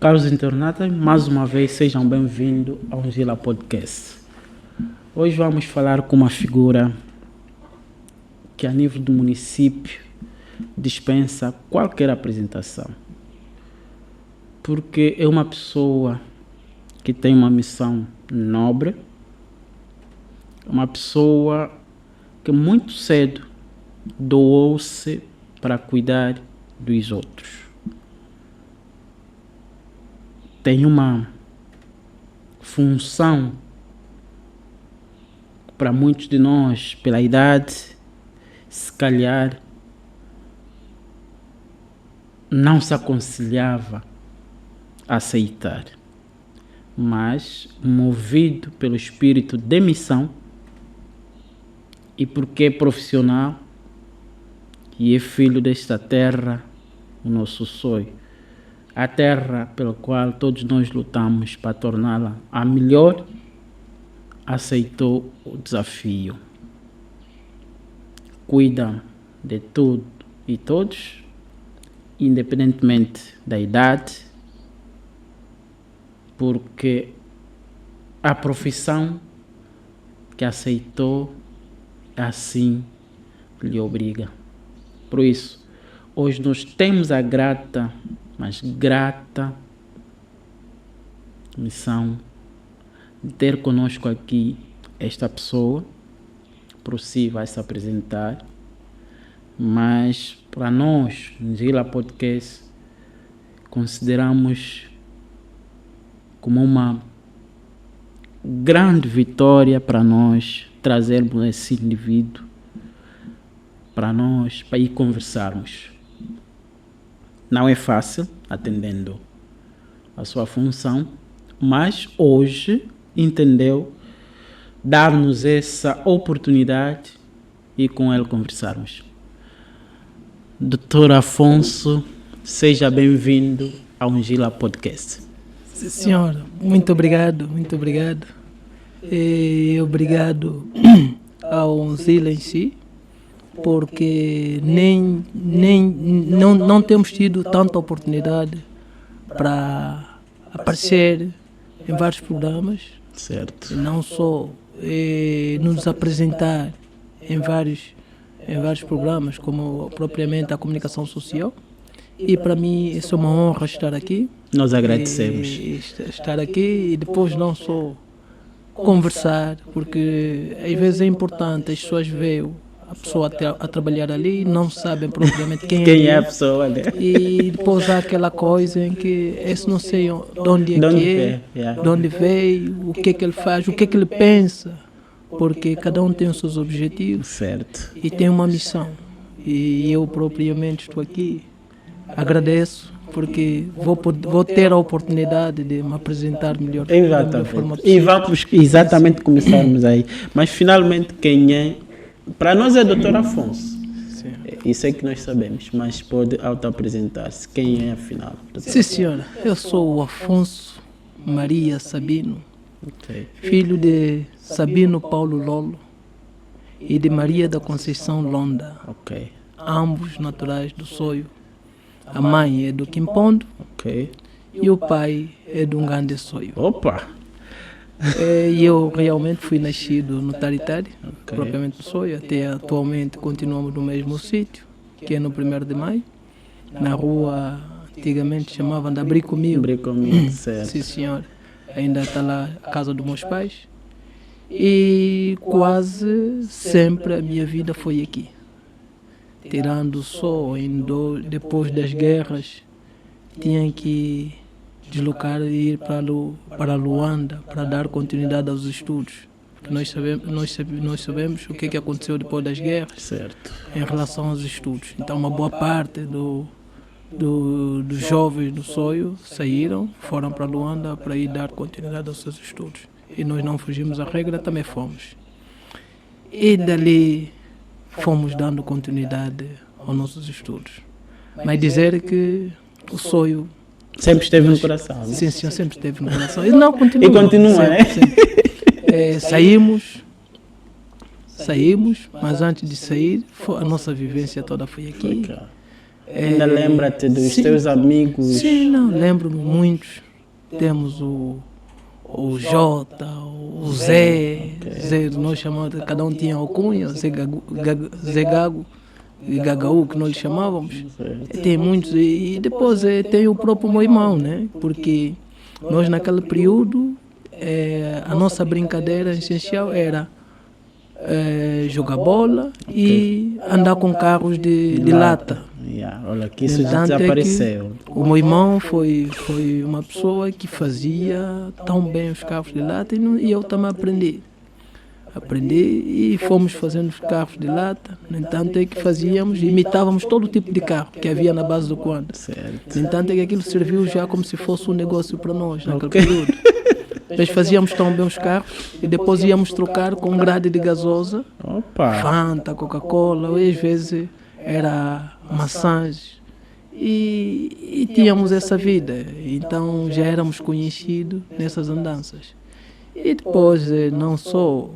Caros internautas, mais uma vez sejam bem-vindos ao Angela Podcast. Hoje vamos falar com uma figura que a nível do município dispensa qualquer apresentação. Porque é uma pessoa que tem uma missão nobre, uma pessoa que muito cedo doou-se para cuidar dos outros. Tem uma função, para muitos de nós, pela idade, se calhar não se aconselhava a aceitar, mas movido pelo espírito de missão e porque é profissional e é filho desta terra, o nosso sonho. A terra pela qual todos nós lutamos para torná-la a melhor, aceitou o desafio. Cuida de tudo e todos, independentemente da idade, porque a profissão que aceitou assim lhe obriga. Por isso, hoje nós temos a grata missão de ter conosco aqui esta pessoa. Por si vai se apresentar, mas para nós, no Angela Podcast, consideramos como uma grande vitória para nós trazermos esse indivíduo para nós, para ir conversarmos. Não é fácil, atendendo a sua função, mas hoje entendeu dar-nos essa oportunidade e com ele conversarmos. Dr. Afonso, seja bem-vindo ao Angela Podcast. Sim, senhora, muito obrigado. E obrigado ao Angela em si, porque não temos tido tanta oportunidade para aparecer em vários programas, certo? E não só nos apresentar em vários programas, como propriamente a comunicação social. E para mim isso é uma honra estar aqui. Nós agradecemos. Estar aqui e depois não só conversar, porque às vezes é importante, as pessoas veem a pessoa a trabalhar ali e não sabem propriamente quem é a pessoa, né? E depois há aquela coisa em que esse não sei de onde de onde veio, o que é que ele faz, o que é que ele pensa, porque cada um tem os seus objetivos, certo? E tem uma missão. E eu propriamente estou aqui, agradeço, porque vou ter a oportunidade de me apresentar melhor. Exatamente. E vamos exatamente começarmos aí. Mas finalmente quem é? Para nós é Dr. Afonso. Sim. Isso é que nós sabemos, mas pode auto-apresentar-se. Quem é, afinal? Sim, senhora. Eu sou o Afonso Maria Sabino, filho de Sabino Paulo Lolo e de Maria da Conceição Londa, ambos naturais do Soio. A mãe é do Quimpondo e o pai é do Ngande Soio. Opa! E eu realmente fui nascido no Taritari, propriamente do Soio. Até atualmente continuamos no mesmo sítio, que é no 1º de Maio, na rua, antigamente chamavam de Abricomil. Certo. Sim, senhor. Ainda está lá a casa dos meus pais. E quase sempre a minha vida foi aqui. Tirando só depois das guerras, tinha que deslocar e ir para Luanda para dar continuidade aos estudos. Porque nós sabemos o que aconteceu depois das guerras, certo, em relação aos estudos. Então uma boa parte dos jovens do Soio foram para Luanda para ir dar continuidade aos seus estudos. E nós não fugimos à regra, também fomos. E dali fomos dando continuidade aos nossos estudos. Mas dizer que o Soio sempre esteve no coração, né? Sim, senhor, sempre esteve no coração. E não continua. E continua, sempre, né? Sempre. Saímos, mas antes de sair, a nossa vivência toda foi aqui. Ainda lembra-te dos teus amigos? Sim, não, lembro-me muitos. Temos o Jota, o Zé, Zé, nós chamamos, cada um tinha alcunha, Zé Gago e Gagaú, que nós lhe chamávamos. Tem muitos, e depois tem o próprio meu irmão, né? Porque nós naquele período, a nossa brincadeira essencial era jogar bola e andar com carros de lata. Olha, que isso já desapareceu. O meu irmão foi uma pessoa que fazia tão bem os carros de lata e eu também aprendi e fomos fazendo os carros de lata. No entanto, é que imitávamos todo tipo de carro que havia na base do Quanda. No entanto, é que aquilo serviu já como se fosse um negócio para nós naquele período. Nós fazíamos tão bem os carros e depois íamos trocar com grade de gasosa, Fanta, Coca-Cola, e às vezes era maçãs. E tínhamos essa vida. Então já éramos conhecidos nessas andanças. E depois, não só,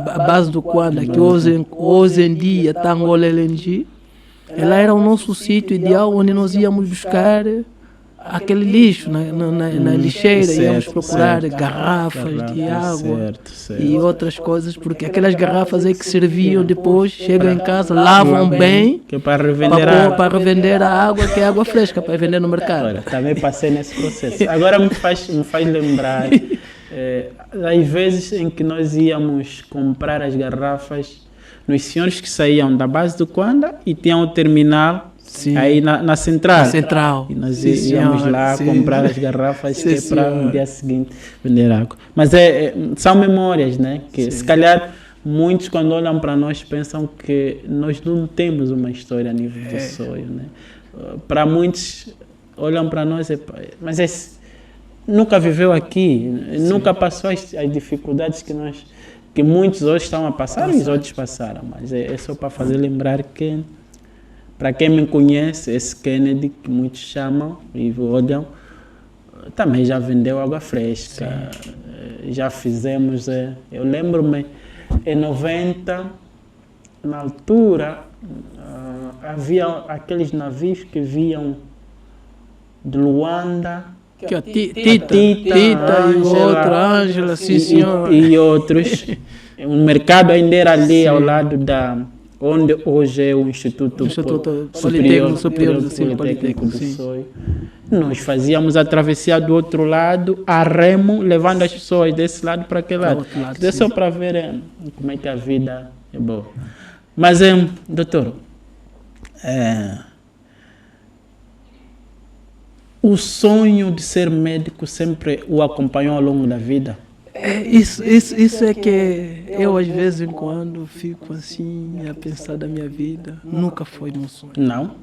a base do Quanda, que hoje em dia está Angola LNG, ela era o nosso sítio ideal onde nós íamos buscar aquele lixo na lixeira, íamos procurar garrafas de água e outras coisas, porque aquelas garrafas é que serviam depois, chegam em casa, lavam bem, que para revender a água, que é água fresca, para vender no mercado. Olha, também passei nesse processo. Agora me faz lembrar, às vezes em que nós íamos comprar as garrafas nos senhores que saíam da base do Quanda e tinham o terminal. Sim. Aí na central. E nós íamos lá comprar as garrafas que é para no dia seguinte vender água. Mas são memórias, né? Que se calhar muitos quando olham para nós pensam que nós não temos uma história a nível do sonho, né? Para muitos olham para nós mas nunca viveu aqui, nunca passou as dificuldades que muitos hoje estão a passar e os outros passaram. Mas é só para fazer lembrar que para quem me conhece, esse Kennedy, que muitos chamam e olham, também já vendeu água fresca. Já fizemos, eu lembro-me, em 90, na altura, havia aqueles navios que vinham de Luanda, Tita e o outro, Ângela, sim senhor. E outros. O mercado ainda era ali ao lado onde hoje é o Instituto Superior Politécnico do Soio. Nós fazíamos a travessia do outro lado, a remo, levando as pessoas desse lado para aquele lado. É só para ver como é que a vida é boa. Mas, doutor, o sonho de ser médico sempre o acompanhou ao longo da vida? Isso é que eu, às vezes em quando, fico assim a pensar da minha vida. Nunca foi meu sonho. Não?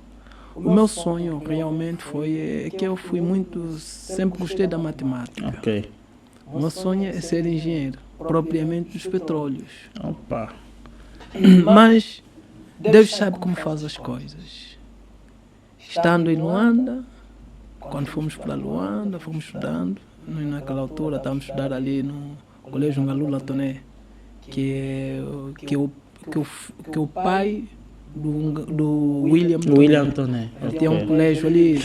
O meu sonho realmente foi que eu sempre gostei da matemática. Ok. O meu sonho é ser engenheiro, propriamente dos petróleos. Opa. Mas Deus sabe como faz as coisas. Estando em Luanda, quando fomos para Luanda, fomos estudando. Naquela altura estávamos a estudar ali no Colégio Ngalula Toné, que o pai do William Toné. Ele tinha um colégio ali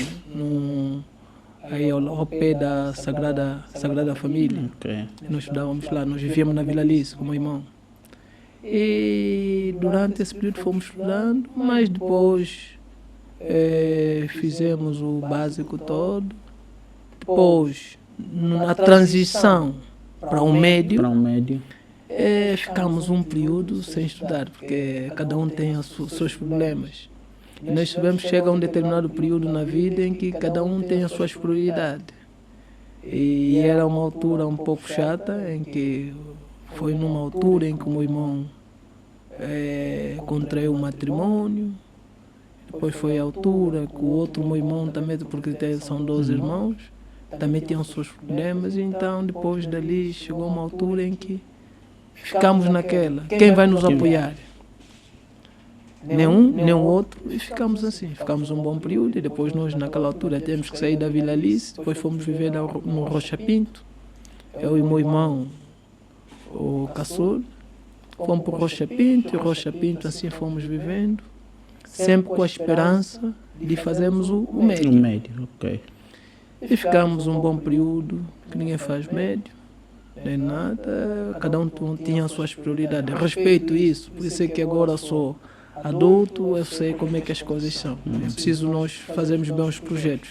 aí ao pé da Sagrada Família. Okay. Nós estudávamos lá, nós vivíamos na Vila Alice com o meu irmão. E durante esse período fomos estudando, mas depois fizemos o básico todo. Depois, na transição para o médio, ficamos um período sem estudar, porque cada um tem os seus problemas. E nós sabemos que chega um determinado período na vida em que cada um tem as suas prioridades. E era uma altura um pouco chata, em que foi numa altura em que o meu irmão contraiu o matrimônio. Depois foi a altura que o outro meu irmão também, porque são 2 irmãos, também tinham seus problemas. Então depois dali chegou uma altura em que ficamos naquela. Quem vai nos apoiar? Nem um, nem o outro. E ficamos assim. Ficamos um bom período. E depois nós naquela altura temos que sair da Vila Alice. Depois fomos viver no Rocha Pinto. Eu e meu irmão, o caçula. Fomos para o Rocha Pinto. E o Rocha Pinto assim fomos vivendo. Sempre com a esperança de fazermos o O médio. médio, ok. E ficamos um bom período, que ninguém faz médio, nem nada, cada um tinha as suas prioridades. Respeito isso, por isso é que agora sou adulto, eu sei como é que as coisas são. É preciso nós fazermos bem os projetos.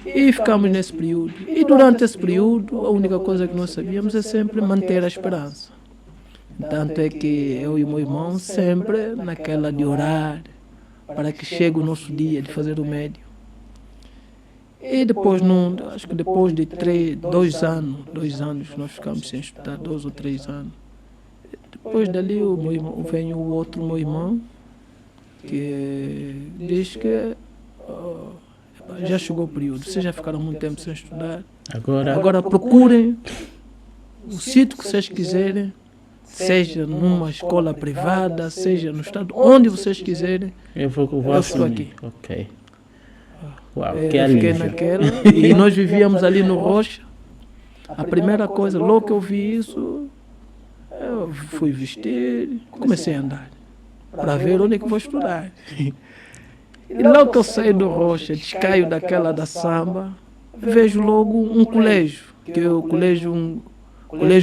E ficamos nesse período. E durante esse período, a única coisa que nós sabíamos é sempre manter a esperança. Tanto é que eu e o meu irmão sempre naquela de orar para que chegue o nosso dia de fazer o médio. E depois, acho que depois de 2 anos, nós ficamos sem estudar, 2 ou 3 anos. Depois dali vem o outro meu irmão, que diz que já chegou o período, vocês já ficaram muito tempo sem estudar. Agora procurem o sítio que vocês quiserem, seja numa escola privada, seja no estado, onde vocês quiserem. Eu estou aqui. Ok. Uau, que Eu fiquei alívio. naquela e nós vivíamos ali no Rocha. A primeira coisa, logo que eu vi isso, eu fui vestir, comecei a andar para ver onde é que eu vou estudar. E logo que eu saí do Rocha, descaio daquela da samba, vejo logo um colégio, que é o colégio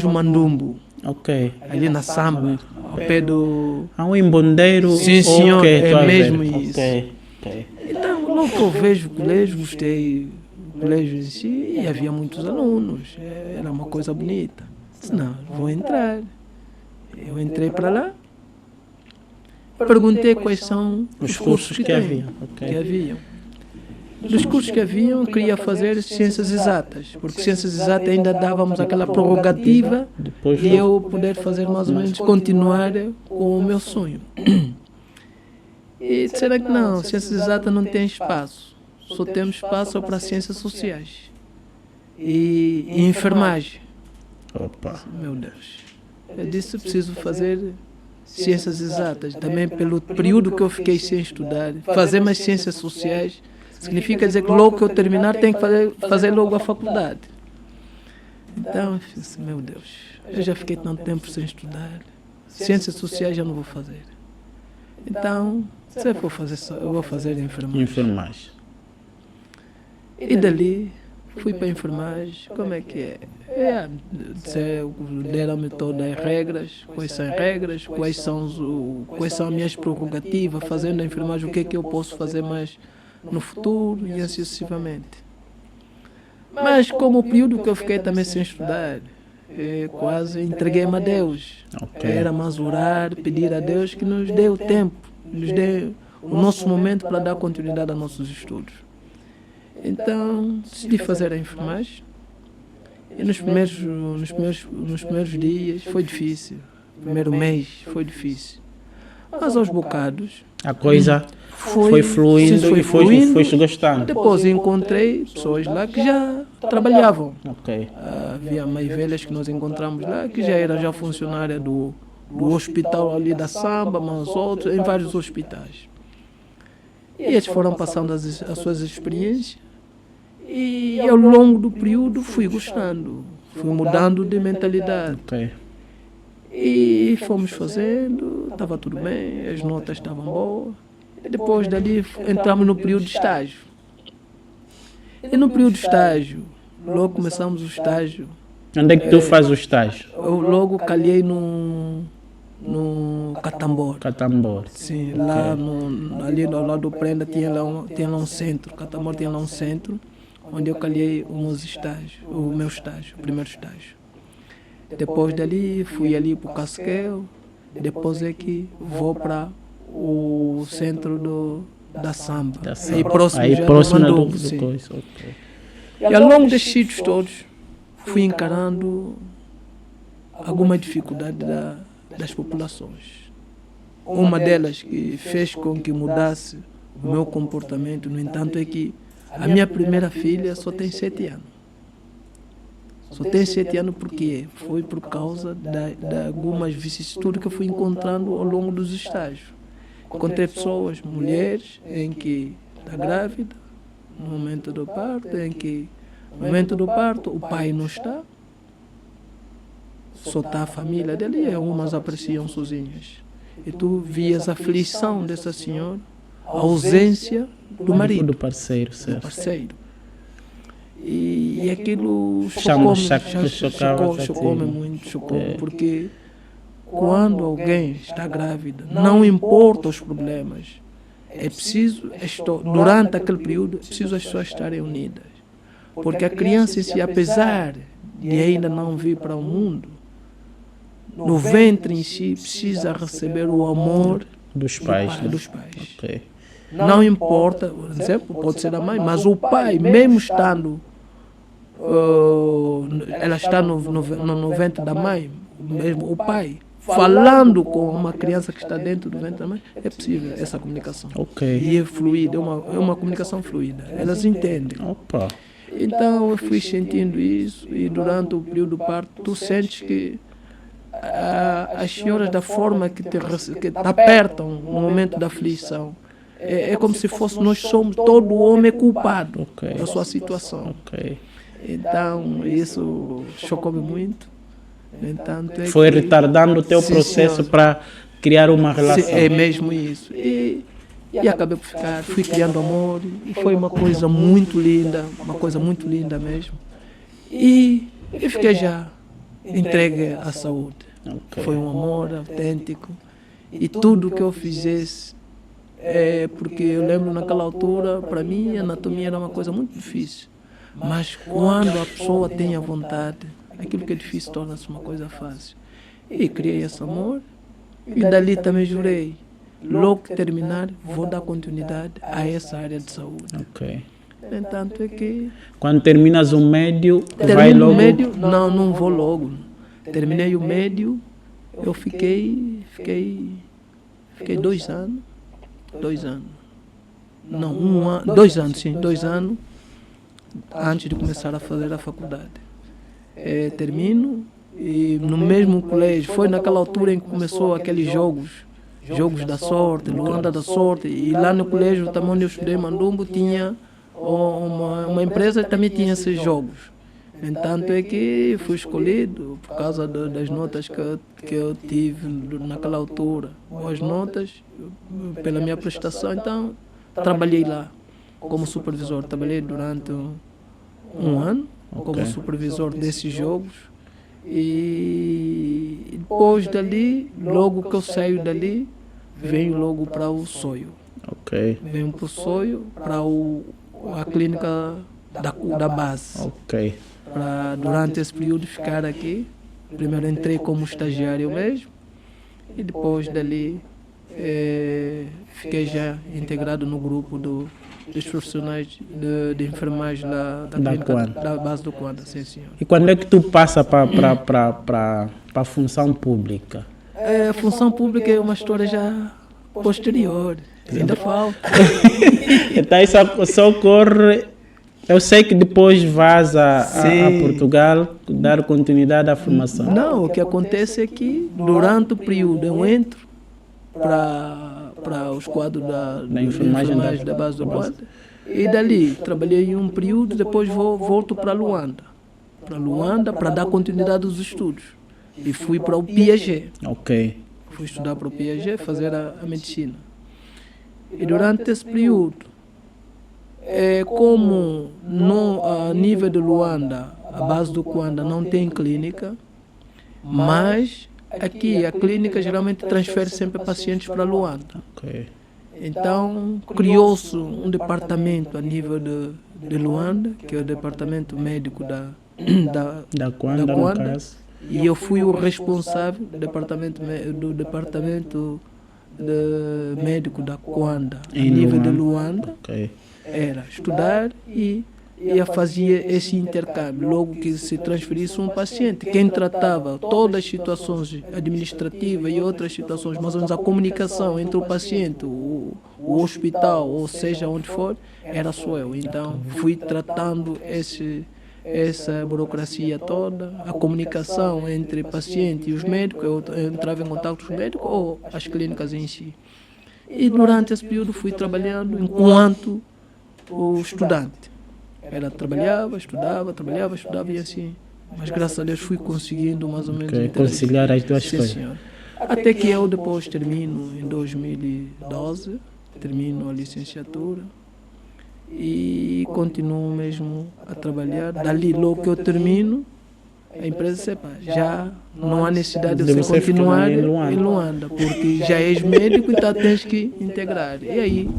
Mandumbo, Ok. ali na samba, ao pé do... Há um embondeiro. Sim, senhor, Ok, é tô a ver. mesmo isso. Ok. Então, logo que eu vejo o colégio, gostei do colégio em si, e havia muitos alunos, era uma coisa bonita. Disse, não, vou entrar. Eu entrei para lá, perguntei quais são Os cursos que tem, haviam. Ok. que haviam. Dos cursos que haviam, eu queria fazer ciências exatas, porque ciências exatas ainda dávamos aquela prerrogativa Depois de eu poder fazer mais ou menos, continuar com o meu sonho. E será que não? Ciências exatas não tem espaço. Só temos espaço para ciências sociais e enfermagem. Opa. Meu Deus. Eu disse, preciso fazer ciências exatas. Também pelo período que eu fiquei sem estudar. Fazer mais ciências sociais significa dizer que logo que eu terminar tenho que fazer logo a faculdade. Então, eu disse, meu Deus, eu já fiquei tanto tempo sem estudar. Ciências sociais já não vou fazer. Então, se eu for fazer só, eu vou fazer enfermagem. Enfermagem. E dali fui para a enfermagem. Como é que é? Deram-me todas as regras, quais são as regras, quais são as minhas prerrogativas, fazendo a enfermagem, o que é que eu posso fazer mais no futuro e assim sucessivamente. Mas como o período que eu fiquei também sem estudar, quase entreguei-me a Deus. Ok. Era mais orar, pedir a Deus que nos dê o tempo, nos dê o nosso momento para dar continuidade aos nossos estudos. Então, decidi fazer a enfermagem. E nos primeiros dias foi difícil. O primeiro mês foi difícil. Mas aos bocados... A coisa foi fluindo sim, e foi gostando. Depois encontrei pessoas lá que já trabalhavam. Ok. Havia mães velhas que nós encontramos lá, que já era já funcionária do hospital ali da Samba, mas outros, em vários hospitais. E eles foram passando as suas experiências e ao longo do período fui gostando, fui mudando de mentalidade. Ok. E fomos fazendo, estava tudo bem, as notas estavam boas. E depois dali entramos no período de estágio. E no período de estágio, logo começamos o estágio. Onde é que tu fazes o estágio? Eu logo calhei no Catambor. Catambor. Sim, lá ali ao lado do Prenda tinha lá um centro. Catambor tinha lá um centro, onde eu calhei o meu estágio, o primeiro estágio. Depois dali fui ali para o Casquel, depois é que vou para o centro da Samba. Aí próximo do sim. coisa. Ok. E ao longo desses sítios todos fui encarando alguma dificuldade das populações. Uma delas que fez com que mudasse o meu comportamento, no entanto, é que a minha primeira filha só tem 7 anos. Só tem 7 anos porque foi por causa de algumas vicissitudes que eu fui encontrando ao longo dos estágios. Encontrei pessoas, mulheres, em que está grávida, no momento do parto, em que no momento do parto o pai não está, só está a família dele e algumas apareciam sozinhas. E tu vias a aflição dessa senhora a ausência do marido, Do parceiro, do certo. parceiro. E aquilo Chocava-te. chocou-me muito, chocou-me, porque quando alguém está grávida, não importa os problemas, é preciso, durante aquele período, é preciso as pessoas estarem unidas. Porque a criança em si, apesar de ainda não vir para o mundo, no ventre em si precisa receber o amor Dos pais, né? dos pais. Ok. Não importa, por exemplo, pode ser a mãe, mas o pai, mesmo estando, ela está no ventre da mãe, mesmo o pai, falando com uma criança que está dentro do ventre da mãe, é possível essa comunicação. Ok. E é fluida, é uma comunicação fluida, elas entendem. Opa. Então eu fui sentindo isso e durante o período do parto tu sentes que as senhoras da forma que te apertam no momento da aflição é como se fosse nós somos todo homem culpado Ok. da sua situação. Ok. Então isso chocou-me muito. Então, Foi retardando o teu processo para criar uma relação. É mesmo isso. E acabei por ficar, fui criando amor e foi uma coisa muito linda mesmo. E fiquei já entregue à saúde. Ok. Foi um amor autêntico e tudo que eu fizesse, porque eu lembro naquela altura, para mim, a anatomia era uma coisa muito difícil. Mas quando a pessoa tem a vontade, aquilo que é difícil torna-se uma coisa fácil. E criei esse amor e dali também jurei. Logo que terminar, vou dar continuidade a essa área de saúde. Ok. Entanto é que... Quando terminas o médio, vai Termino logo... o médio? Não vou logo. Terminei o médio, eu fiquei 2 anos. 2 anos. Não, 1 ano. 2 anos, sim. 2 anos antes de começar a fazer a faculdade. Termino e no mesmo colégio, foi naquela altura em que começou aqueles jogos da sorte, Luanda da sorte, e lá no colégio também onde eu estudei Mandumbo tinha uma empresa que também tinha esses jogos. Entanto é que fui escolhido por causa das notas que eu tive naquela altura. Boas notas, pela minha prestação, então trabalhei lá como supervisor. Trabalhei durante 1 ano como supervisor desses jogos. E depois dali, logo que eu saio dali, venho logo para o Soio. Ok. Venho para o Soio, para a clínica da base. Ok. Para durante esse período ficar aqui. Primeiro entrei como estagiário mesmo e depois dali fiquei já integrado no grupo dos profissionais de enfermagem da clínica da base do Quanda, sim senhor. E quando é que tu passa para a função pública? A função pública é uma história já posterior, ainda falta. Então isso só ocorre... Eu sei que depois vas a Portugal dar continuidade à formação. Não, o que acontece é que durante o período eu entro para os quadros da enfermagem da base do Quanda e dali trabalhei em um período, depois volto para Luanda. Para dar continuidade aos estudos. E fui para o Piaget. Ok. Fui estudar para o Piaget, fazer a medicina. E durante esse período, como a nível de Luanda, a base do Quanda não tem clínica, mas aqui a clínica geralmente transfere sempre pacientes para Luanda. Ok. Então criou-se um departamento a nível de Luanda, que é o departamento médico Da Quanda, no caso. e eu fui o responsável do departamento de médico da Quanda, a nível de Luanda. Ok. Era estudar e fazia esse intercâmbio. Logo que se transferisse um paciente, quem tratava todas as situações administrativas e outras situações, mais ou menos a comunicação entre o paciente, o hospital, ou seja onde for, era só eu. Então fui tratando essa burocracia toda, a comunicação entre paciente e os médicos, eu entrava em contato com os médicos ou as clínicas em si. E durante esse período fui trabalhando enquanto o estudante. Trabalhava, estudava e assim. Mas graças a Deus fui conseguindo mais ou menos conciliar as duas coisas. Senhor. Até que eu depois termino em 2012, termino a licenciatura e continuo mesmo a trabalhar. Dali, logo que eu termino, a empresa sepa, já não há necessidade de você continuar em Luanda, porque já és médico, então tens que integrar. E aí,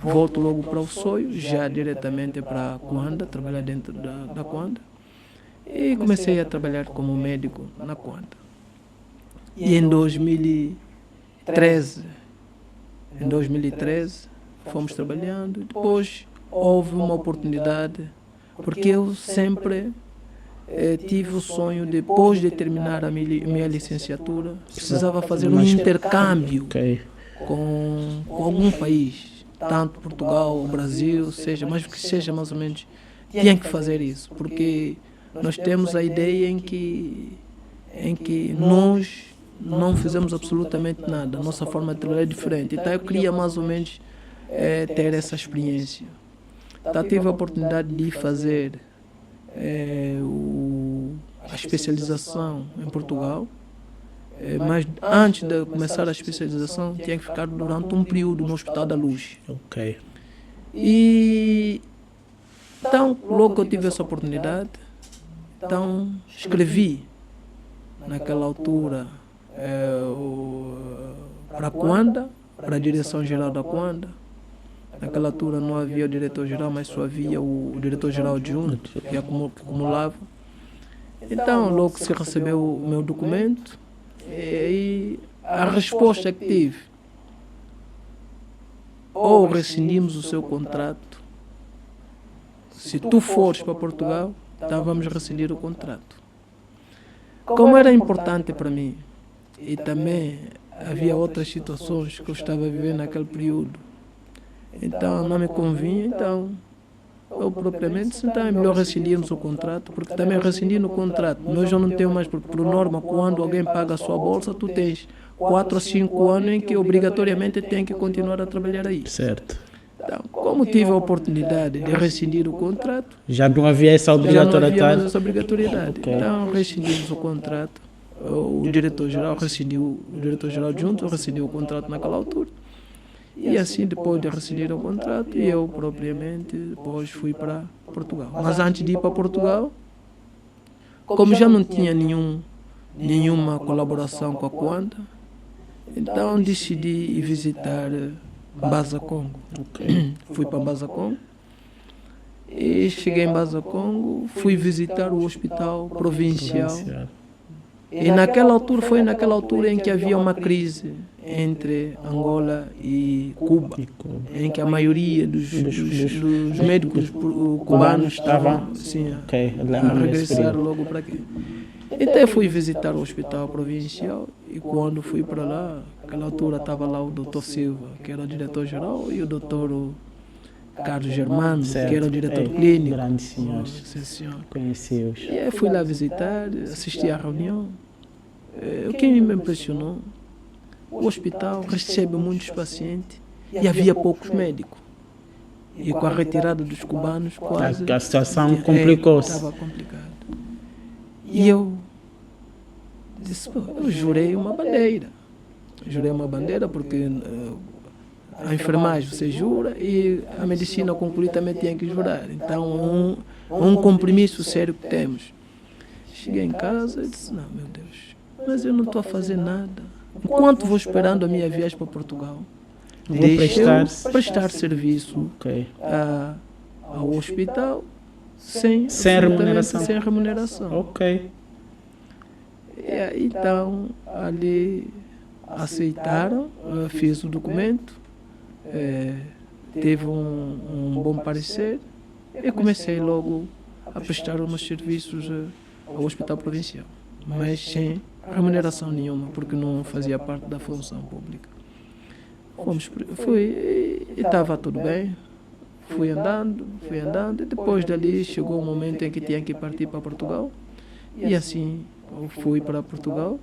volto logo para o Soio, já diretamente para a Cuanda, trabalhar dentro da Cuanda. E comecei a trabalhar como médico na Cuanda. E em 2013, fomos trabalhando. Depois houve uma oportunidade, porque eu sempre tive o sonho, depois de terminar a minha licenciatura, precisava fazer um intercâmbio com algum país, tanto Portugal ou Brasil, seja, mas que seja mais ou menos, tinha que fazer isso, porque nós temos a ideia em que nós não fizemos absolutamente nada, a nossa forma de trabalhar é diferente, então eu queria mais ou menos ter essa experiência. Então tive a oportunidade de fazer a especialização em Portugal, mas antes de começar a especialização tinha que ficar durante um período no Hospital da Luz. Ok. E então, logo que eu tive essa oportunidade, então escrevi naquela altura para a Cuanda, para a Direção-Geral da Cuanda. Naquela altura não havia o diretor-geral, mas só havia o diretor-geral adjunto, que acumulava. Então, logo que se recebeu o meu documento, e a resposta que tive, ou rescindimos o seu contrato, se tu fores para Portugal, então vamos rescindir o contrato. Como era importante para mim, e também havia outras situações que eu estava a viver naquele período, então não me convinha, então eu propriamente disse, então é melhor rescindirmos o contrato, porque também rescindindo o contrato, nós já não temos mais, por norma, quando alguém paga a sua bolsa, tu tens 4 a 5 anos em que obrigatoriamente tem que continuar a trabalhar aí. Certo. Então, como tive a oportunidade de rescindir o contrato, já não havia essa obrigatoriedade. Okay. Então rescindimos o contrato, o diretor-geral rescindiu, o diretor-geral junto rescindiu o contrato naquela altura. E assim, depois de rescindir o contrato, eu propriamente depois fui para Portugal. Mas antes de ir para Portugal, como já não tinha nenhuma colaboração com a Cuanda, então decidi ir visitar Mbaza Congo. Okay. Fui para Mbaza Congo e cheguei em Mbaza Congo, fui visitar o hospital provincial. E foi naquela altura em que havia uma crise entre Angola e Cuba, em que a maioria dos médicos cubanos estavam assim, a regressar logo para aqui. Então eu fui visitar o hospital provincial e quando fui para lá, naquela altura estava lá o Dr. Silva, que era o diretor-geral, e o Dr. Carlos Germano, que era o diretor clínico. Grande senhor. Conheci-os. E eu fui lá visitar, assisti à reunião. O que me impressionou, o hospital recebe muitos pacientes e havia poucos médicos. E com a retirada dos cubanos, quase... A situação complicou-se. Estava complicado. E eu disse, eu jurei uma bandeira. Jurei uma bandeira porque a enfermagem você jura e a medicina concluir também tinha que jurar. Então, um compromisso sério que temos. Cheguei em casa e disse, não, meu Deus, mas eu não estou a fazer nada. Enquanto vou esperando a minha viagem para Portugal, deixa eu prestar serviço ao hospital sem remuneração. Ok. Então, ali aceitaram, fiz o documento, teve um bom parecer e comecei logo a prestar os meus serviços ao Hospital Provincial, mas sem remuneração nenhuma, porque não fazia parte da função pública. Fui e estava tudo bem. Fui andando, e depois dali chegou o momento em que tinha que partir para Portugal. E assim, eu fui para Portugal,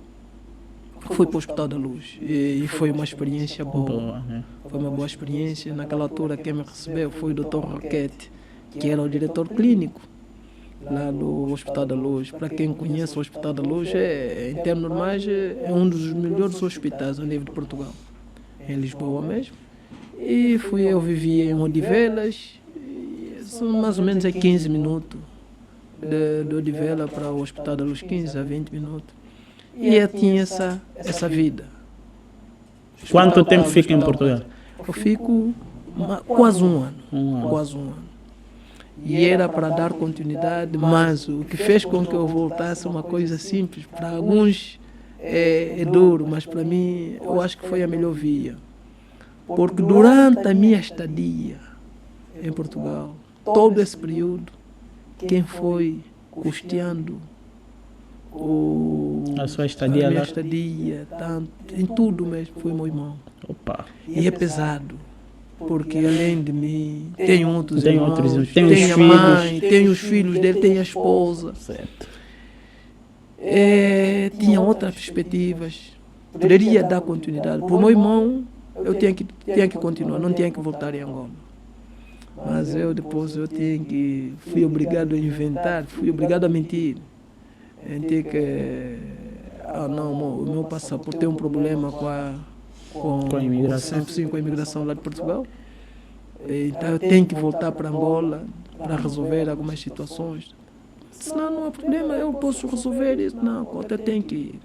fui para o Hospital da Luz. E foi uma experiência boa. Foi uma boa experiência. Naquela altura, quem me recebeu foi o Dr. Roquete, que era o diretor clínico lá do Hospital da Luz. Para quem conhece o Hospital da Luz, em termos normais, é um dos melhores hospitais a nível de Portugal, em Lisboa mesmo. E eu vivia em Odivelas, e são mais ou menos 15 minutos de Odivela para o Hospital da Luz, 15 a 20 minutos. E eu tinha essa vida. Quanto tempo fica em Portugal? Eu fico quase um ano. Quase um ano. E era para dar continuidade, mas o que fez com que eu voltasse uma coisa simples. Para alguns é duro, mas para mim eu acho que foi a melhor via. Porque durante a minha estadia em Portugal, todo esse período, quem foi custeando a sua estadia a minha lá? estadia, tanto, em tudo mesmo, foi meu irmão. Opa. E é pesado, porque além de mim, tem outros Tem irmãos, outros irmãos, tem os a filhos. mãe, tem os filhos dele, tem a esposa. Certo. Tinha outras perspectivas, poderia dar continuidade. Para o meu irmão, eu tinha que continuar, não tinha que voltar em Angola. Mas depois fui obrigado a inventar, fui obrigado a mentir. O meu passaporte tem um problema com a imigração. Sim, com a imigração lá de Portugal. Então eu tenho que voltar para Angola para resolver algumas situações. Senão não há problema, eu posso resolver isso. Não, eu tenho que ir.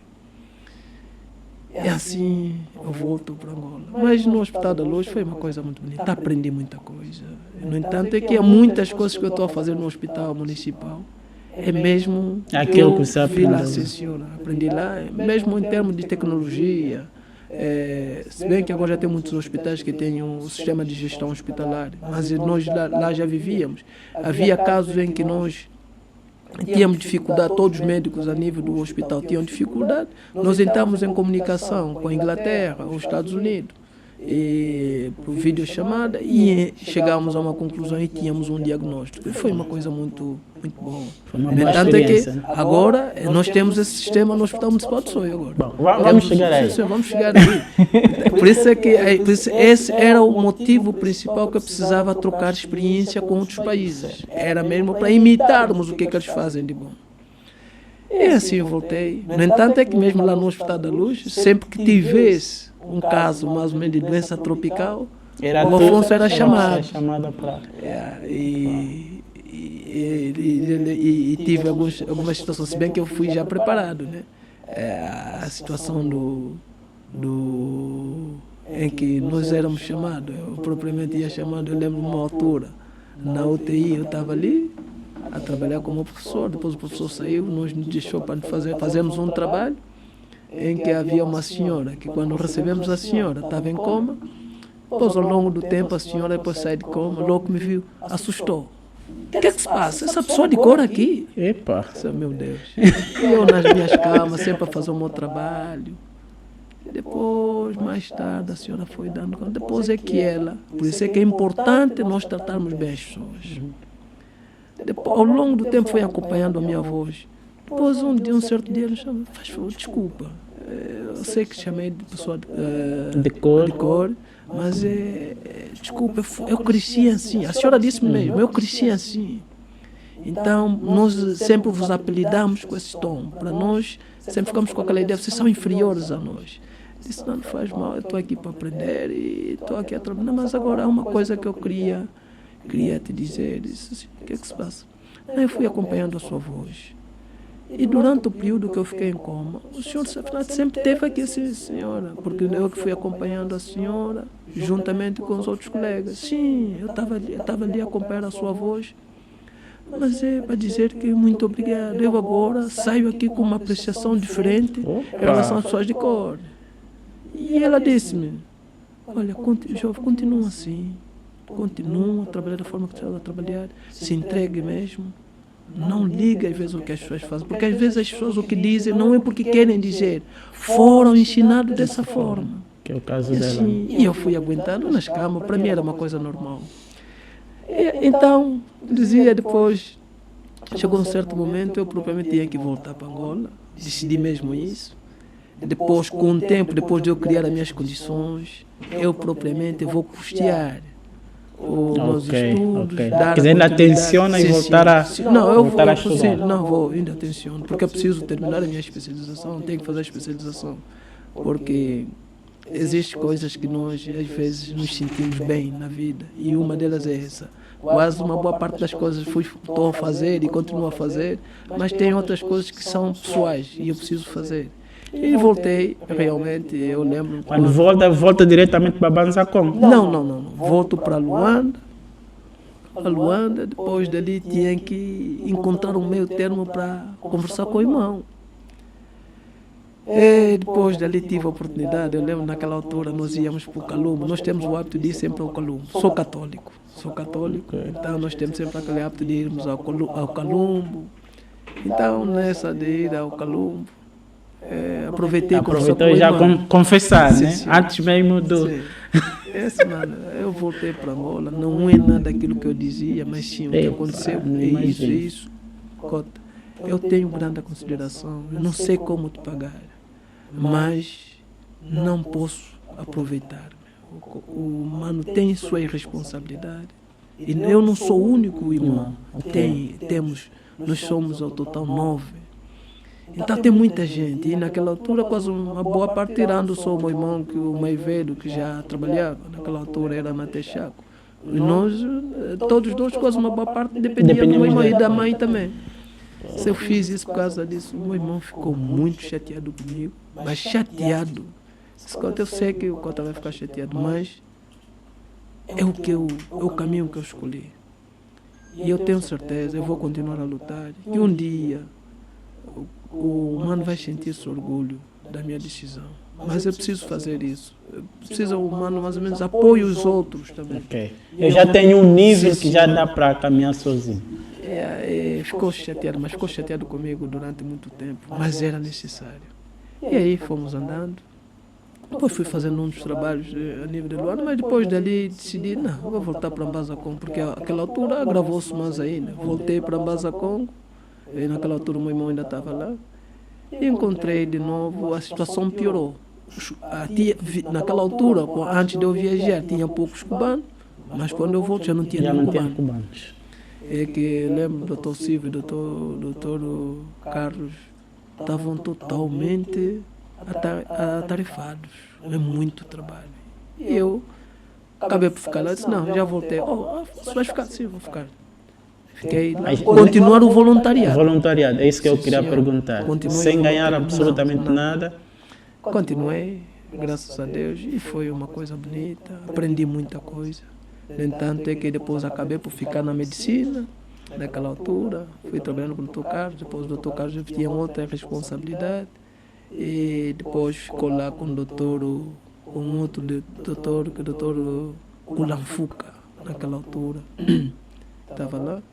E assim eu volto para Angola. Mas no Hospital da Luz foi uma coisa muito bonita. Aprendi muita coisa. No entanto, é que há muitas coisas que eu estou a fazer no Hospital Municipal. É mesmo aquilo que você aprendeu. Aprendi lá, mesmo em termos de tecnologia. Se bem que agora já tem muitos hospitais que têm um sistema de gestão hospitalar, mas nós lá já vivíamos. Havia casos em que nós tínhamos dificuldade, todos os médicos a nível do hospital tinham dificuldade. Nós entramos em comunicação com a Inglaterra, os Estados Unidos, por videochamada, e chegámos a uma conclusão e tínhamos um diagnóstico. E foi uma coisa muito boa. Foi uma boa experiência, que agora nós temos esse sistema no Hospital Municipal de Soio agora. Bom, vamos chegar aí. Vamos chegar aí. Por isso esse era o motivo principal que eu precisava trocar experiência com outros países. Era mesmo para imitarmos o que eles fazem de bom. E assim eu voltei. No entanto, é que mesmo lá no Hospital da Luz, sempre que tivesse um caso mais ou menos de doença tropical, o Afonso era chamado para... E tive algumas situações, se bem que eu fui já preparado, né? A situação em que nós éramos chamados, eu propriamente ia chamado, eu lembro de uma altura, na UTI eu estava ali a trabalhar como professor, depois o professor saiu, nos deixou para fazermos um trabalho em que havia uma senhora, que quando recebemos a senhora estava em coma, depois ao longo do tempo a senhora depois sai de coma, logo me viu, assustou. O que é que se passa? Essa pessoa de cor aqui? Epa! Meu Deus. E eu nas minhas camas, sempre a fazer o meu trabalho. Depois, mais tarde, a senhora foi dando conta. Depois é que por isso é que é importante nós tratarmos bem as pessoas. Depois, ao longo do tempo foi acompanhando a minha voz. Depois, um certo dia, ele chama, faz favor, desculpa. Eu sei que chamei de pessoa de cor, mas desculpa, eu cresci assim. A senhora disse mesmo, eu cresci assim. Então, nós sempre vos apelidamos com esse tom. Para nós, sempre ficamos com aquela ideia, vocês são inferiores a nós. Disse, não faz mal, eu estou aqui para aprender e estou aqui a trabalhar. Mas agora há uma coisa que eu queria te dizer. Disse assim, o que é que se passa? Eu fui acompanhando a sua voz. E durante o período que eu fiquei em coma, o senhor sempre teve aqui, sim, senhora, porque eu que fui acompanhando a senhora, juntamente com os outros colegas. Sim, eu estava ali a acompanhar a sua voz. Mas é para dizer que muito obrigado. Eu agora saio aqui com uma apreciação diferente em relação às pessoas de cor. E ela disse-me, olha, jovem, continua assim. Continua a trabalhar da forma que você está a trabalhar. Se entregue mesmo. Não liga às vezes o que as pessoas fazem. Porque às vezes as pessoas o que dizem não é porque querem dizer. Foram ensinados dessa forma. Que é o caso e dela. Assim, e eu fui aguentando nas camas. Para mim era uma coisa normal. Então, dizia depois, chegou um certo momento, eu propriamente tinha que voltar para Angola, decidi mesmo isso. Depois, com o tempo, depois de eu criar as minhas condições, eu propriamente vou custear os meus estudos. Quer dizer, ainda tenciona e voltar a estudar? Não, vou, ainda tenciono, porque eu preciso terminar a minha especialização, tenho que fazer a especialização, porque existem coisas que nós às vezes nos sentimos bem na vida e uma delas é essa. Quase uma boa parte das coisas estou a fazer e continuo a fazer, mas tem outras coisas que são pessoais e eu preciso fazer. E voltei, realmente, eu lembro. Quando volta diretamente para Banzacom? Não. Volto para Luanda. A Luanda, depois dali tinha que encontrar um meio termo para conversar com o irmão. E depois dali tive a oportunidade, eu lembro naquela altura nós íamos para o Calumbo, nós temos o hábito de ir sempre ao Calumbo. Sou católico, então nós temos sempre aquele hábito de irmos ao Calumbo. Então nessa de ir ao Calumbo, aproveitou já confessar, né? Sim. Antes mesmo do... Mano, eu voltei para Angola, não é nada aquilo que eu dizia, mas sim, o que aconteceu é isso. Cota, eu tenho grande consideração, eu não sei como te pagar, mas não posso aproveitar. O mano tem sua responsabilidade. E eu não sou o único irmão. Nós somos ao total 9. Então tem muita gente. E naquela altura, quase uma boa parte, tirando só o meu irmão, que o mais velho, que já trabalhava. Naquela altura era na Texaco. E nós, todos dois, quase uma boa parte, dependiam do meu irmão e da mãe também. Se eu fiz isso por causa disso, o meu irmão ficou muito chateado comigo. Mas chateado. Eu sei que o Cota vai ficar chateado, mas é o caminho que eu escolhi. E eu tenho certeza, eu vou continuar a lutar. E um dia o mano vai sentir esse orgulho da minha decisão. Mas eu preciso fazer isso. Preciso o mano mais ou menos apoie os outros também. Okay. Eu já tenho um nível que já dá para caminhar sozinho. Ficou chateado comigo durante muito tempo, mas era necessário. E aí fomos andando. Depois fui fazendo uns trabalhos a nível de Luanda, mas depois dali decidi, não, vou voltar para Mbazzacom, porque naquela altura agravou-se mais ainda. Voltei para Mbazzacom, e naquela altura o meu irmão ainda estava lá, e encontrei de novo, a situação piorou. Naquela altura, antes de eu viajar, tinha poucos cubanos, mas quando eu volto já não tinha nenhum cubano. É que lembro do Dr. Silvio e do Dr. Carlos, estavam totalmente atarefados, é muito trabalho. E eu acabei por ficar lá, disse, não, já voltei. Você vai ficar? Sim, vou ficar. Fiquei lá. Continuar o voluntariado. Voluntariado, é isso que eu queria perguntar. Sem ganhar absolutamente nada. Continuei, graças a Deus, e foi uma coisa bonita, aprendi muita coisa. No entanto, é que depois acabei por ficar na medicina, naquela altura, fui trabalhando com o Dr. Carlos, depois o Dr. Carlos tinha outra responsabilidade. E depois ficou lá com um outro doutor, que é o doutor Kulanfuka, naquela altura. Estava lá.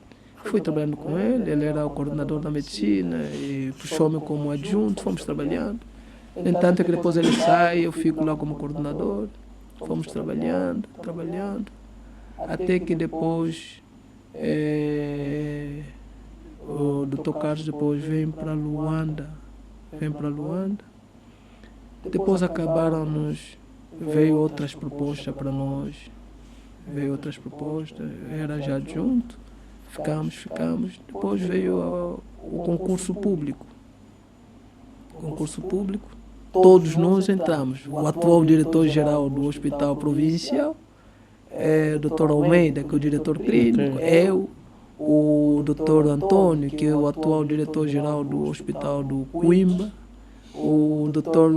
Fui trabalhando com ele era o coordenador da medicina, e puxou-me como adjunto, fomos trabalhando. No entanto, é que depois ele sai, eu fico lá como coordenador. Fomos trabalhando, até que depois o Dr. Carlos depois vem para Luanda. Depois veio outras propostas para nós. Era já adjunto. Ficamos. Depois veio o concurso público. Todos nós entramos. O atual diretor-geral do Hospital Provincial, o Dr. Almeida, que é o diretor clínico, eu, o Dr. Antônio, que é o atual diretor-geral do Hospital do Coimba, o Dr.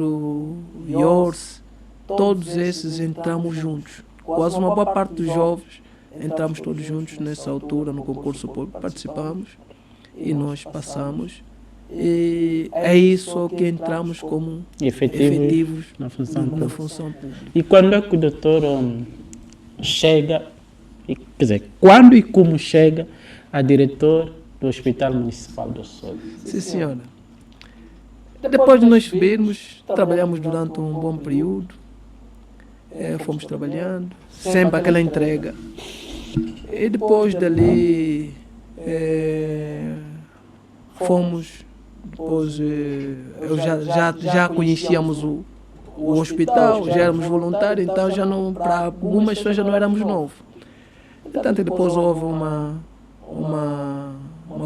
Yors, todos esses entramos juntos. Quase uma boa parte dos jovens entramos todos juntos nessa altura no concurso público, participamos e nós passamos. E é isso que entramos como efetivos na função pública. E quando é que o doutor chega, quer dizer, quando e como chega a diretor do Hospital Municipal do Sul? Sim, senhora. Depois de nós subirmos, trabalhamos durante um bom período, fomos trabalhando, sempre aquela entrega. E depois dali, depois eu já conhecíamos o hospital, já éramos voluntários, então já não, para algumas pessoas já não éramos novos. Portanto, depois houve uma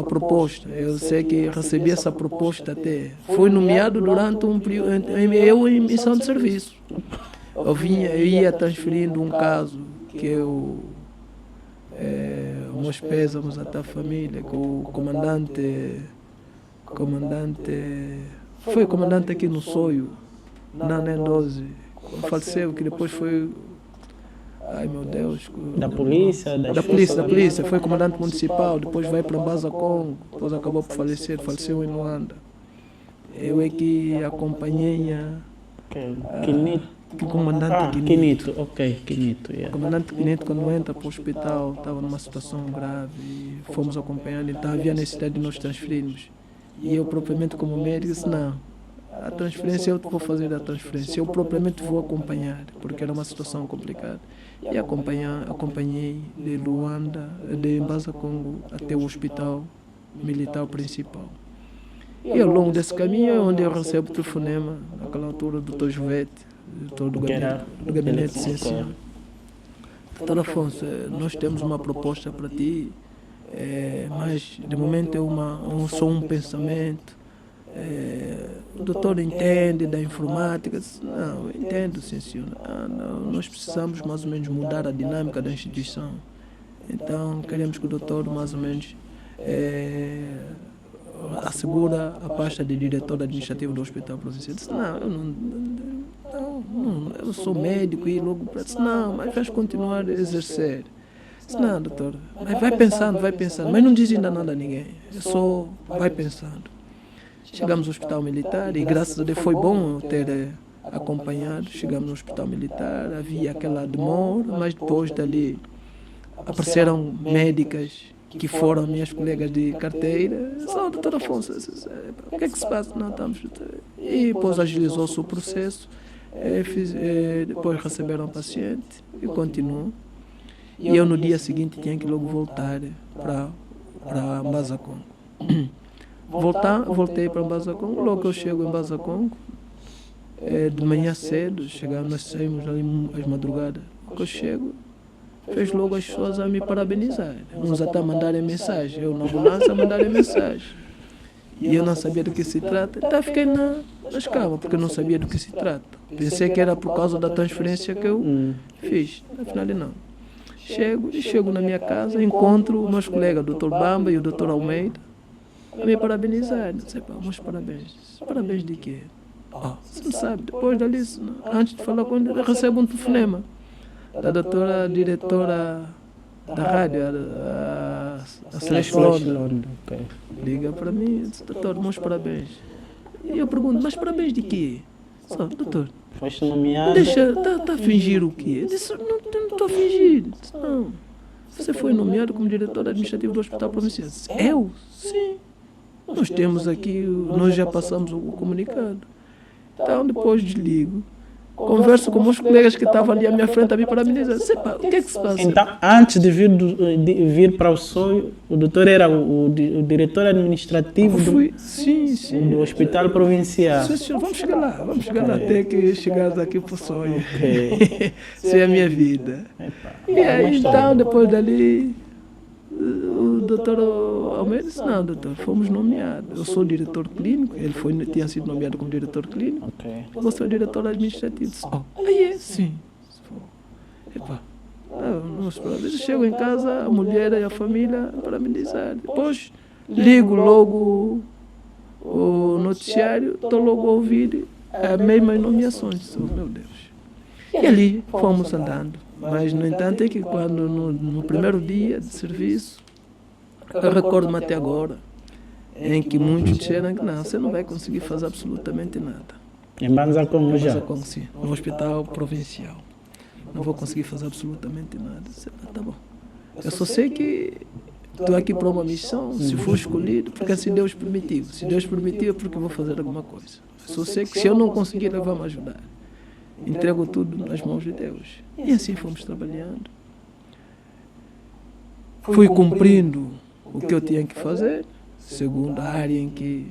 proposta. Eu sei que recebi essa proposta até. Fui nomeado durante um período, eu em missão de serviço. eu ia transferindo um caso que eu meus pésames até a família, que o comandante foi comandante aqui no Soio, na NEN12, faleceu, que depois foi, ai meu Deus, Da polícia? da polícia, foi comandante municipal, depois vai para Mbaza Congo, depois acabou por falecer, faleceu em Luanda. Eu é que acompanhei o comandante Quinito, ok, Quinito, O yeah. comandante Quinito, quando entra para o hospital, estava numa situação grave e fomos acompanhando, então havia necessidade de nós transferirmos. E eu, propriamente como médico, disse: não, a transferência eu vou fazer a transferência, eu propriamente vou acompanhar, porque era uma situação complicada. E acompanhei de Luanda, de Mbaza Congo, até o hospital militar principal. E ao longo desse caminho é onde eu recebo o telefonema, naquela altura, do Dr. Jovete, doutor do gabinete essencial. Doutor Afonso, nós temos uma proposta para ti, mas de momento é só um pensamento. O doutor entende da informática? Não, eu entendo, sim senhor. Não, nós precisamos mais ou menos mudar a dinâmica da instituição. Então queremos que o doutor mais ou menos assegura a pasta de diretor administrativo do Hospital Provincial. Eu disse: não, eu sou médico e logo para disse: não, mas vais continuar a exercer. Disse: não, doutor, mas vai pensando, mas não diz ainda nada a ninguém, só vai pensando. Chegamos ao Hospital Militar e graças a Deus foi bom eu ter acompanhado. Chegamos no Hospital Militar, havia aquela demora, mas depois dali apareceram médicas que foram minhas colegas de carteira. Só, doutor Afonso, o que é que se passa? Não, estamos... E depois agilizou-se o processo, depois receberam o paciente e continuou. E eu no dia seguinte tinha que logo voltar para Mbaza Congo. Voltei para Mbaza Congo. Logo que eu chego em Mbaza Congo, de manhã cedo, nós saímos ali às madrugadas. Logo que eu chego, fez logo as pessoas a me parabenizar. Uns até mandarem mensagem, eu na ambulância mandarem mensagem. E eu não sabia do que se trata. Então fiquei na escava, porque eu não sabia do que se trata. Pensei que era por causa da transferência que eu fiz. Afinal, não. Chego na minha casa, encontro os meus colegas, o Dr. Bamba e o Dr. Almeida, a me parabenizar. Disse: meus parabéns. Parabéns de quê? Você não sabe, depois dali, antes de falar com ele, eu recebo um telefonema da doutora diretora da rádio, a Celeste Londres. Liga para mim e diz: doutor, meus parabéns. E eu pergunto: mas parabéns de quê? Doutor, foste nomeado. Está a fingir o quê? Eu disse: não estou a fingir. Disse: não, você foi nomeado como diretor administrativo do Hospital Provincial. Disse: eu? Sim. Nós já passamos o comunicado. Então depois desligo, converso com meus colegas que estavam ali à minha frente a me parabenizar. O que é que se passa? Então, antes de vir para o Soio, o doutor era o diretor administrativo do Hospital Provincial. Sim, senhor, vamos chegar lá até que chegares aqui para o Soio. Essa é a minha vida. E aí, então, depois dali, o doutor Almeida disse: não, doutor, fomos nomeados. Eu sou diretor clínico, ele tinha sido nomeado como diretor clínico. Você é o diretor administrativo. Disse: sim. Eu chego em casa, a mulher e a família para me dizer. Depois ligo logo o noticiário, estou logo a ouvir as mesmas nomeações. Meu Deus. E ali fomos andando. Mas, no entanto, é que quando no primeiro dia de serviço, eu recordo-me até agora, em que muitos disseram que não, você não vai conseguir fazer absolutamente nada. Em Mbaza Congo já? Sim, no Hospital Provincial. Não vou conseguir fazer absolutamente nada. Tá bom. Eu só sei que estou aqui para uma missão, se for escolhido, porque se Deus permitiu. Se Deus permitiu é porque eu vou fazer alguma coisa. Eu só sei que se eu não conseguir, Ele vai me ajudar. Entrego tudo nas mãos de Deus. E assim fomos trabalhando. Fui cumprindo o que eu tinha que fazer, segundo a área em que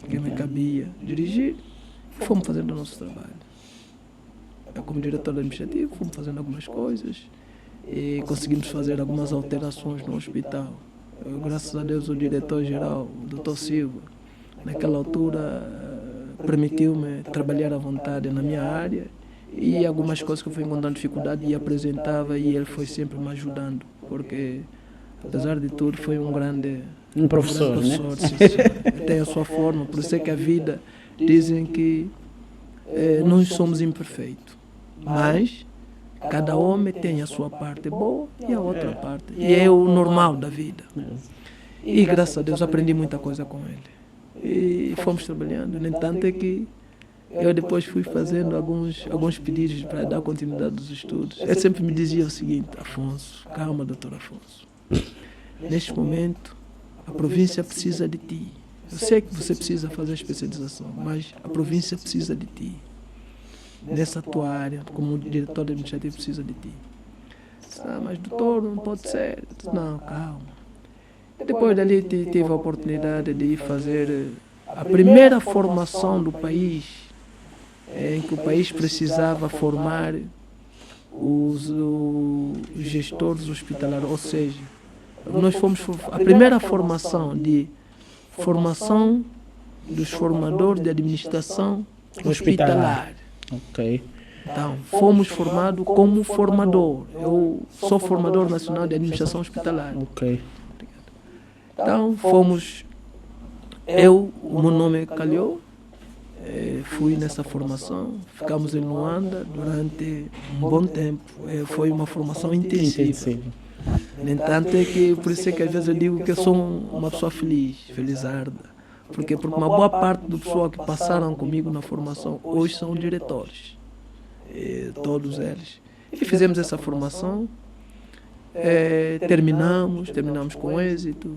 me cabia dirigir. Fomos fazendo o nosso trabalho. Eu, como diretor administrativo, fomos fazendo algumas coisas e conseguimos fazer algumas alterações no hospital. Graças a Deus, o diretor-geral, o Dr. Silva, naquela altura, permitiu-me trabalhar à vontade na minha área E algumas coisas que eu fui encontrando dificuldade e apresentava, e ele foi sempre me ajudando, porque apesar de tudo foi um grande Professor, né? sim, senhor. Tem a sua forma, por isso é que a vida, dizem que nós somos imperfeitos, mas cada homem tem a sua parte boa e a outra parte, e é o normal da vida. E graças a Deus aprendi muita coisa com ele, e fomos trabalhando. No entanto é que eu depois fui fazendo alguns pedidos para dar continuidade aos estudos. Ele sempre me dizia o seguinte: Afonso, calma, doutor Afonso, neste momento a província precisa de ti. Eu sei que você precisa fazer especialização, mas a província precisa de ti. Nessa tua área, como diretor administrativo, precisa de ti. Mas doutor, não pode ser. Não, calma. Depois dali tive a oportunidade de ir fazer a primeira formação do país, em que o país precisava formar os gestores hospitalares, ou seja, nós fomos a primeira formação dos formadores de administração hospitalar. Ok. Então, fomos formados como formador. Eu sou formador nacional de administração hospitalar. Ok. Então, o meu nome é Calhou, fui nessa formação, ficamos em Luanda durante um bom tempo. Foi uma formação intensiva. No entanto, por isso é que às vezes eu digo que eu sou uma pessoa felizarda. Porque uma boa parte do pessoal que passaram comigo na formação hoje são diretores, todos eles. E fizemos essa formação, terminamos com êxito,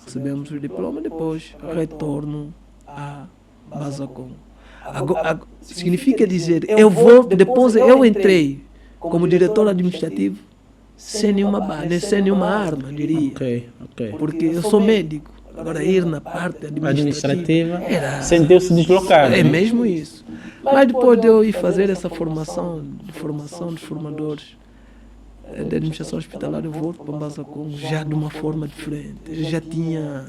recebemos o diploma, depois retorno a Basacom. Significa dizer, depois eu entrei como diretor administrativo sem nenhuma arma, diria. Ok. Porque eu sou médico. Agora, ir na parte administrativa sentiu-se deslocado. É mesmo isso. Mas depois de eu ir fazer essa formação dos formadores de administração hospitalar, eu volto para Basacom já de uma forma diferente. Eu já tinha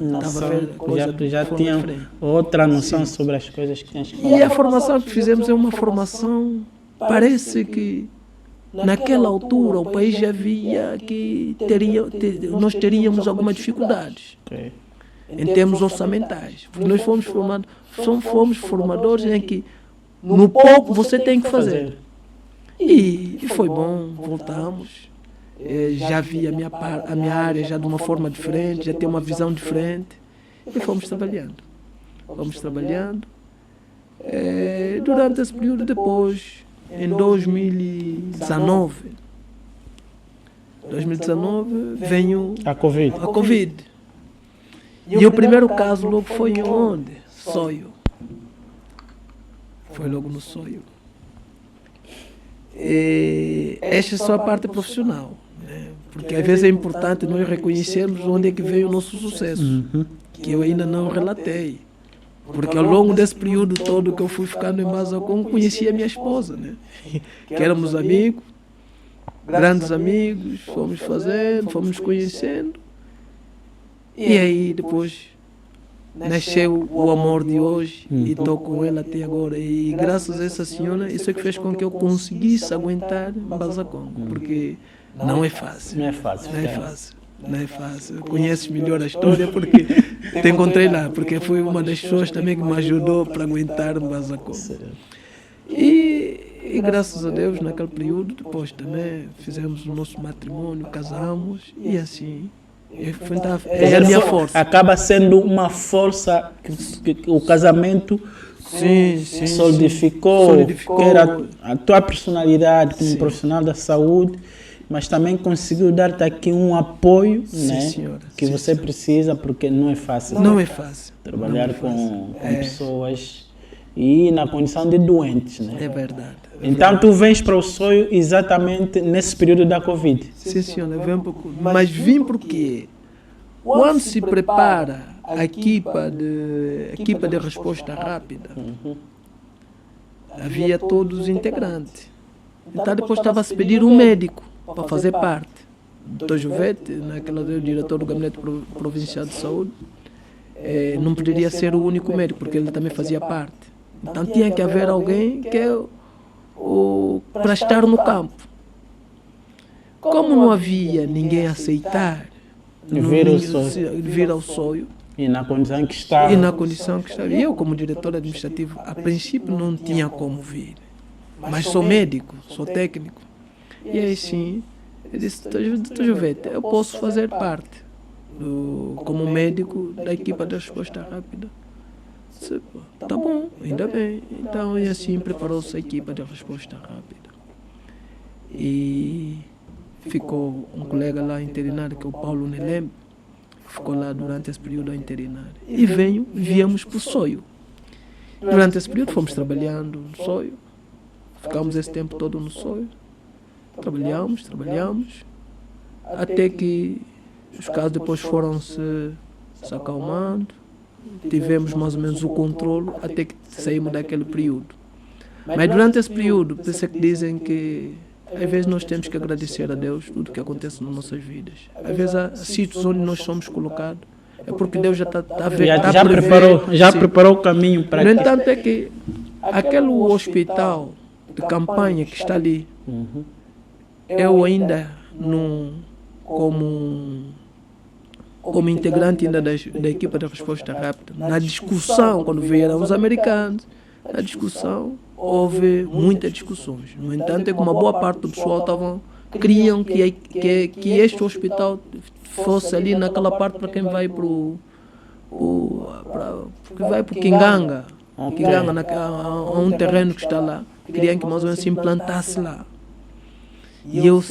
outra noção sobre as coisas que tinhas que fazer. E a formação que fizemos é uma formação, parece que naquela altura o país já via que nós teríamos algumas dificuldades. Okay. Em termos orçamentais. Porque nós fomos formadores em que no pouco você tem que fazer. E foi bom, voltamos. Já vi a minha área já de uma forma diferente, já tem uma visão diferente. E fomos trabalhando. Durante esse período, depois, em 2019, veio a Covid. E o primeiro caso logo foi em onde? Soio. Foi logo no Soio. Esta é só a parte profissional, né? Porque às vezes é importante nós reconhecermos onde é que veio o nosso sucesso, que eu ainda não relatei. Porque ao longo desse período todo que eu fui ficando em Basacom, conheci a minha esposa, né? Que éramos amigos, grandes amigos, fomos nos conhecendo. E aí depois nasceu o amor de hoje e estou com ela até agora. E graças a essa senhora, isso é que fez com que eu conseguisse aguentar Basacom, porque não é fácil. Não é fácil. Conheces melhor a história porque te encontrei lá, porque foi uma das pessoas também que me ajudou para aguentar Basacom. E graças a Deus, naquele período, depois também fizemos o nosso matrimônio, casamos e assim. É a minha força. Acaba sendo uma força que o casamento solidificou, que era a tua personalidade como profissional da saúde, mas também conseguiu dar-te aqui um apoio, né, que você precisa, porque não é fácil. Não é fácil. Trabalhar com pessoas e na condição de doentes, né? É verdade. Então tu vens para o Soio exatamente nesse período da Covid. Sim, senhor, mas vim porque quando se prepara a equipa de resposta rápida, havia todos os integrantes. Então depois estava a se pedir um médico para fazer parte. O Dr. Juvete, naquela o diretor do Gabinete Provincial de Saúde, não poderia ser o único médico, porque ele também fazia parte. Então tinha que haver alguém que para estar no campo. Como não havia ninguém a aceitar vir ao sonho, E na condição que estava. eu, como diretor administrativo, a princípio não tinha como vir. Mas sou médico, sou técnico. E aí sim, eu disse, Jovete, eu posso fazer parte, como médico, da equipa da resposta rápida. Disse, tá bom, ainda bem. Então, e assim preparou-se a equipa de resposta rápida. E ficou um colega lá internário, que é o Paulo Nelem, ficou lá durante esse período internário. E viemos para o Soio. Durante esse período fomos trabalhando no Soio. Ficamos esse tempo todo no Soio. Trabalhamos, até que os casos depois foram se acalmando. Tivemos mais ou menos o controle até que saímos daquele período. Mas durante esse período, por isso é que dizem que às vezes nós temos que agradecer a Deus tudo que acontece nas nossas vidas. Às vezes há sítios onde nós somos colocados, é porque Deus já está a ver. Já preparou o caminho para No entanto, é que aquele hospital de campanha que está ali, eu ainda não, como integrante ainda da equipa da resposta rápida, na discussão, quando vieram os americanos, na discussão, houve muitas discussões. No entanto, é que uma boa parte do pessoal queriam que este hospital fosse ali naquela parte para quem vai para Quinganga. Quinganga, há um terreno que está lá. Queriam que mais ou menos se implantasse lá. E eu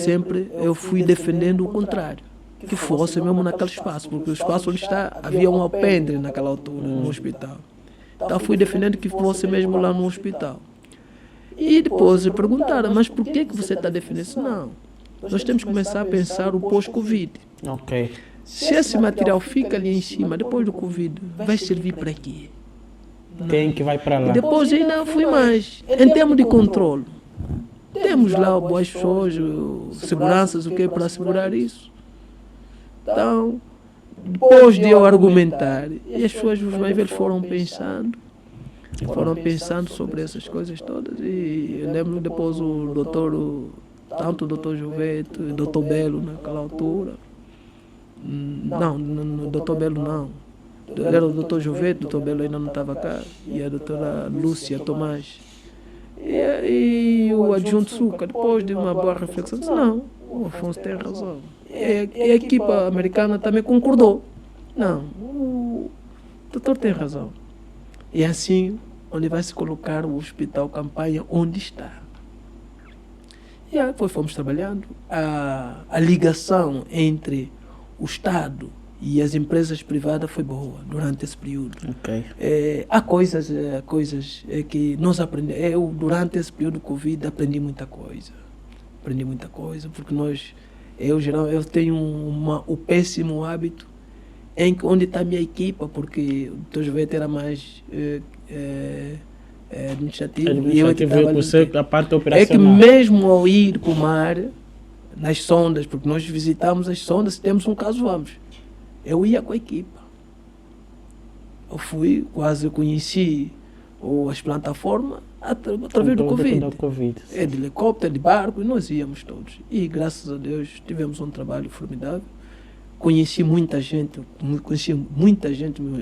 fui defendendo o contrário, que fosse mesmo naquele espaço, porque o espaço onde está, havia um alpendre naquela altura, no hospital. Então fui defendendo que fosse mesmo lá no hospital. E depois perguntaram, mas por que você está defendendo isso? Não, nós temos que começar a pensar o pós-Covid. Ok. Se esse material fica ali em cima, depois do Covid, vai servir para quê? Quem que vai para lá? E depois ainda fui mais, em termos de controle. Temos lá boas pessoas, seguranças, o que para assegurar isso. Então, depois de eu argumentar, e as pessoas, os mais velhos, foram pensando sobre essas coisas todas. E eu lembro depois tanto o doutor Jovete, o doutor Belo naquela altura. Não, doutor Belo não. Era o doutor Jovete, o doutor Belo ainda não estava cá. E a doutora Lúcia Tomás. E o adjunto Suca, depois de uma boa reflexão, disse, não, o Afonso tem razão. E a equipa americana também concordou. Não, o doutor tem razão. E assim, onde vai se colocar o hospital campanha, onde está. E aí depois fomos trabalhando. A ligação entre o Estado e as empresas privadas foi boa durante esse período. Okay. Há coisas que nós aprendemos. Eu, durante esse período de Covid, aprendi muita coisa. Porque eu tenho o péssimo hábito onde está a minha equipa, porque o Dr. Jovete era mais administrativo. E eu a parte operacional. É que mesmo ao ir para o mar, nas sondas, porque nós visitamos as sondas, se temos um caso, vamos. Eu ia com a equipa. Eu quase conheci as plataformas através do Covid. De helicóptero, de barco, e nós íamos todos. E graças a Deus tivemos um trabalho formidável. Conheci muita gente,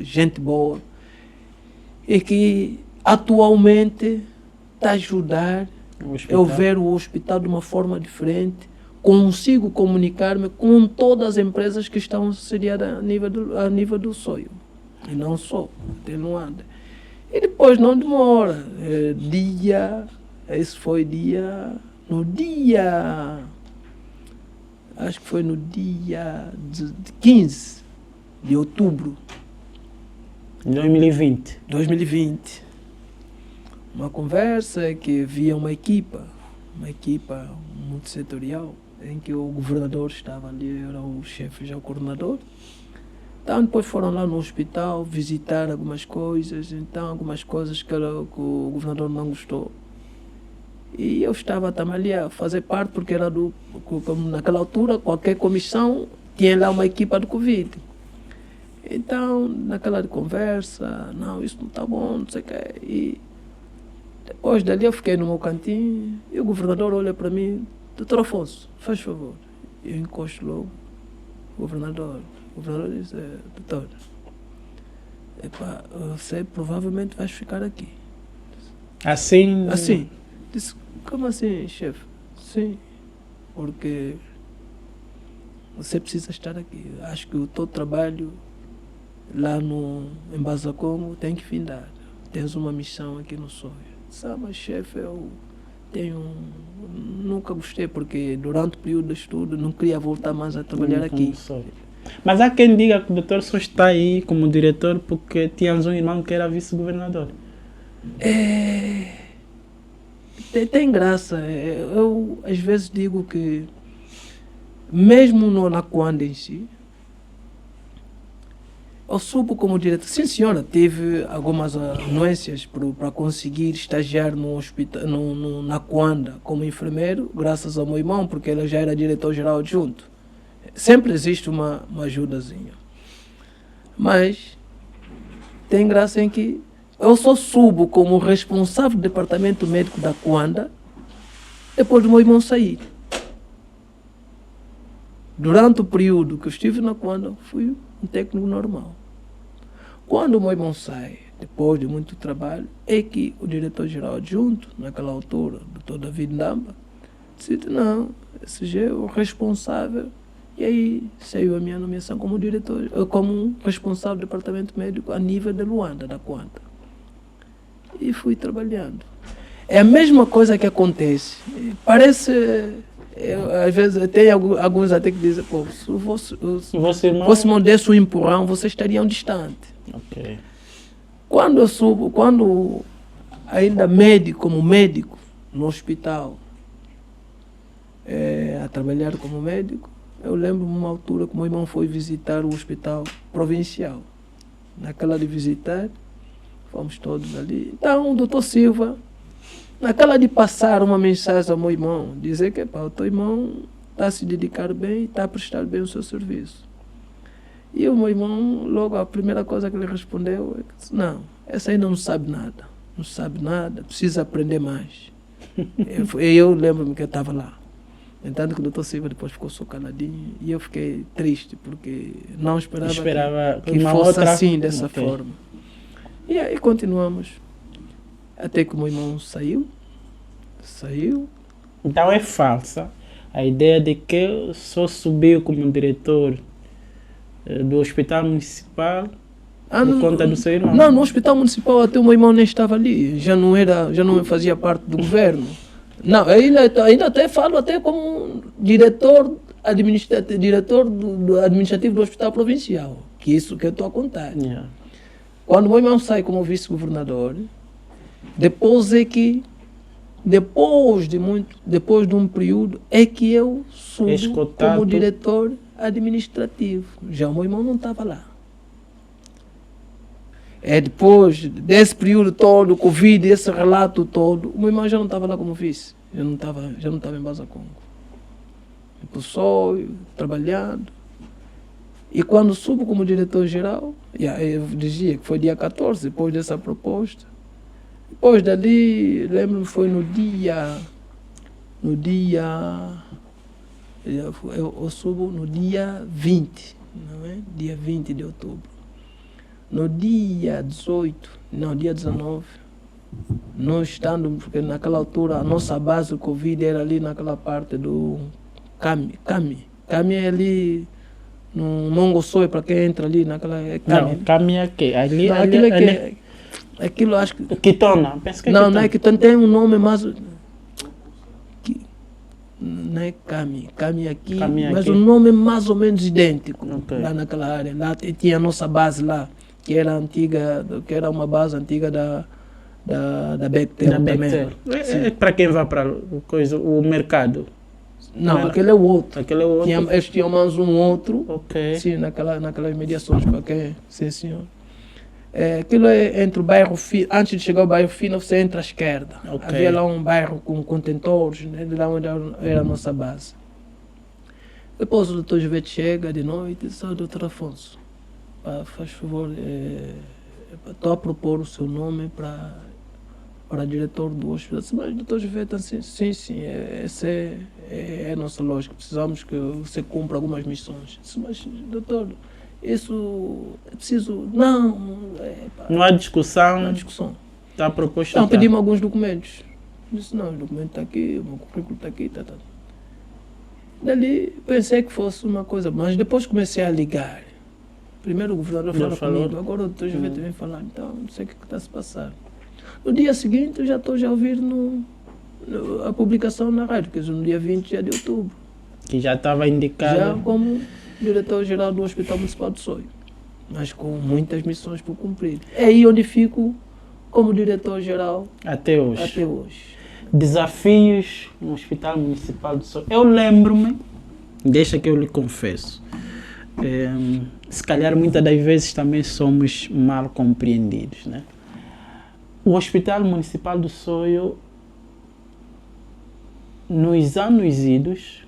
gente boa, e que atualmente está a ajudar eu ver o hospital de uma forma diferente. Consigo comunicar-me com todas as empresas que estão sediadas a nível do Soio. E não só, até no Anda. E depois não demora. Acho que foi no dia 15 de outubro. 2020. Uma conversa que havia uma equipa multissetorial, em que o governador estava ali, era o chefe, já o coordenador. Então depois foram lá no hospital visitar algumas coisas, que o governador não gostou. E eu estava também ali a fazer parte, porque era como naquela altura, qualquer comissão tinha lá uma equipa do Covid. Então, naquela conversa, não, isso não está bom, não sei o quê. Depois dali eu fiquei no meu cantinho e o governador olha para mim, doutor Afonso, faz favor. Eu encosto logo, o governador disse, doutor, epá, você provavelmente vai ficar aqui. Assim? Assim. Disse, como assim, chefe? Sim, porque você precisa estar aqui. Acho que o teu trabalho lá em Bazacongo tem que findar. Tens uma missão aqui no Soia. Sabe, mas chefe, eu nunca gostei, porque durante o período de estudo não queria voltar mais a trabalhar aqui. Mas há quem diga que o doutor só está aí como diretor porque tínhamos um irmão que era vice-governador. Tem graça. Eu às vezes digo que mesmo no Naquanda em si, eu subo como diretor. Sim, senhora, tive algumas anuências para conseguir estagiar no hospital, no Naquanda como enfermeiro, graças ao meu irmão, porque ele já era diretor-geral adjunto. Sempre existe uma ajudazinha. Mas tem graça em que eu só subo como responsável do departamento médico da Quanda depois do meu irmão sair. Durante o período que eu estive na Quanda, fui um técnico normal. Quando o meu irmão sai, depois de muito trabalho, é que o diretor-geral adjunto, naquela altura, o Dr. David Ndamba, disse, não, esse já é o responsável. E aí saiu a minha nomeação como diretor, como responsável do departamento médico a nível de Luanda, da Quanta. E fui trabalhando. É a mesma coisa que acontece. Parece, às vezes, tem alguns até que dizem, pô, se você não desse um empurrão, vocês estariam distantes. Okay. Quando eu subo, quando ainda como médico no hospital, a trabalhar como médico, eu lembro uma altura que o meu irmão foi visitar o hospital provincial. Naquela de visitar, fomos todos ali. Então, o doutor Silva, naquela de passar uma mensagem ao meu irmão, dizer que o teu irmão está a se dedicar bem, está a prestar bem o seu serviço. E o meu irmão, logo a primeira coisa que ele respondeu é que não, essa ainda não sabe nada, precisa aprender mais. eu lembro-me que eu estava lá. Entanto que o doutor Silva depois ficou só caladinho e eu fiquei triste porque não esperava que fosse assim, dessa forma. E aí continuamos até que o meu irmão saiu. Então é falsa a ideia de que só subiu como diretor do hospital municipal por conta do seu irmão. Não, no hospital municipal até o meu irmão nem estava ali, já não fazia parte do governo. Não, ainda até falo até como diretor do administrativo do hospital provincial, que isso que eu estou a contar. Yeah. Quando o meu irmão sai como vice-governador, depois de um período, é que eu subo como diretor administrativo. Já o meu irmão não estava lá. Depois desse período todo, Covid, esse relato todo, o meu irmão já não estava lá como vice. Já não estava em Bazacongo. Só trabalhando. E quando subo como diretor-geral, eu dizia que foi dia 14, depois dessa proposta. Depois dali, lembro-me, foi no dia... Eu subo no dia 20, não é? Dia 20 de outubro. No dia 19, nós estando, porque naquela altura a nossa base do Covid era ali naquela parte do Cami. Cami é ali no Mongo Soy, para quem entra ali naquela... Não, Cami é que? Aquilo acho que... Quitona, penso que é não, Quitona. Não é Quitona, tem um nome mais... Não é Cami aqui, mas o nome é mais ou menos idêntico. Okay. Lá naquela área. Lá tinha a nossa base lá, que era antiga, que era uma base antiga da Bechtel também. É para quem vai para o mercado? Não, aquele é o outro. Outro. Eles tinham mais um outro, okay. Sim, naquelas mediações, sim senhor. Aquilo é entre o bairro Fino, antes de chegar ao bairro Fino, você entra à esquerda. Okay. Havia lá um bairro com contentores, né, de lá onde era a nossa base. Depois o doutor Jovete chega de noite e diz, doutor Afonso, faz favor, estou a propor o seu nome para para o diretor do hospital. Disse, mas doutor Joveta, sim, essa é a nossa lógica. Precisamos que você cumpra algumas missões. Disse, mas doutor, isso é preciso... Não, não há discussão. Não há discussão. Está proposto. Então, pedimos alguns documentos. Disse, não, o documento está aqui, o meu currículo está aqui, tá. Dali pensei que fosse uma coisa, mas depois comecei a ligar. Primeiro o governador falou comigo, agora o doutor Joveta vem falar, então não sei o que está a se passar. No dia seguinte eu já estou a ouvir a publicação na rádio, que é no dia 20 de outubro. Que já estava indicado. Já como diretor-geral do Hospital Municipal de Soio, mas com muitas missões por cumprir. É aí onde fico como diretor-geral até hoje. Até hoje. Desafios no Hospital Municipal de Soio. Eu lembro-me, deixa que eu lhe confesso, se calhar muitas das vezes também somos mal compreendidos, né? O Hospital Municipal do Soio, nos anos idos,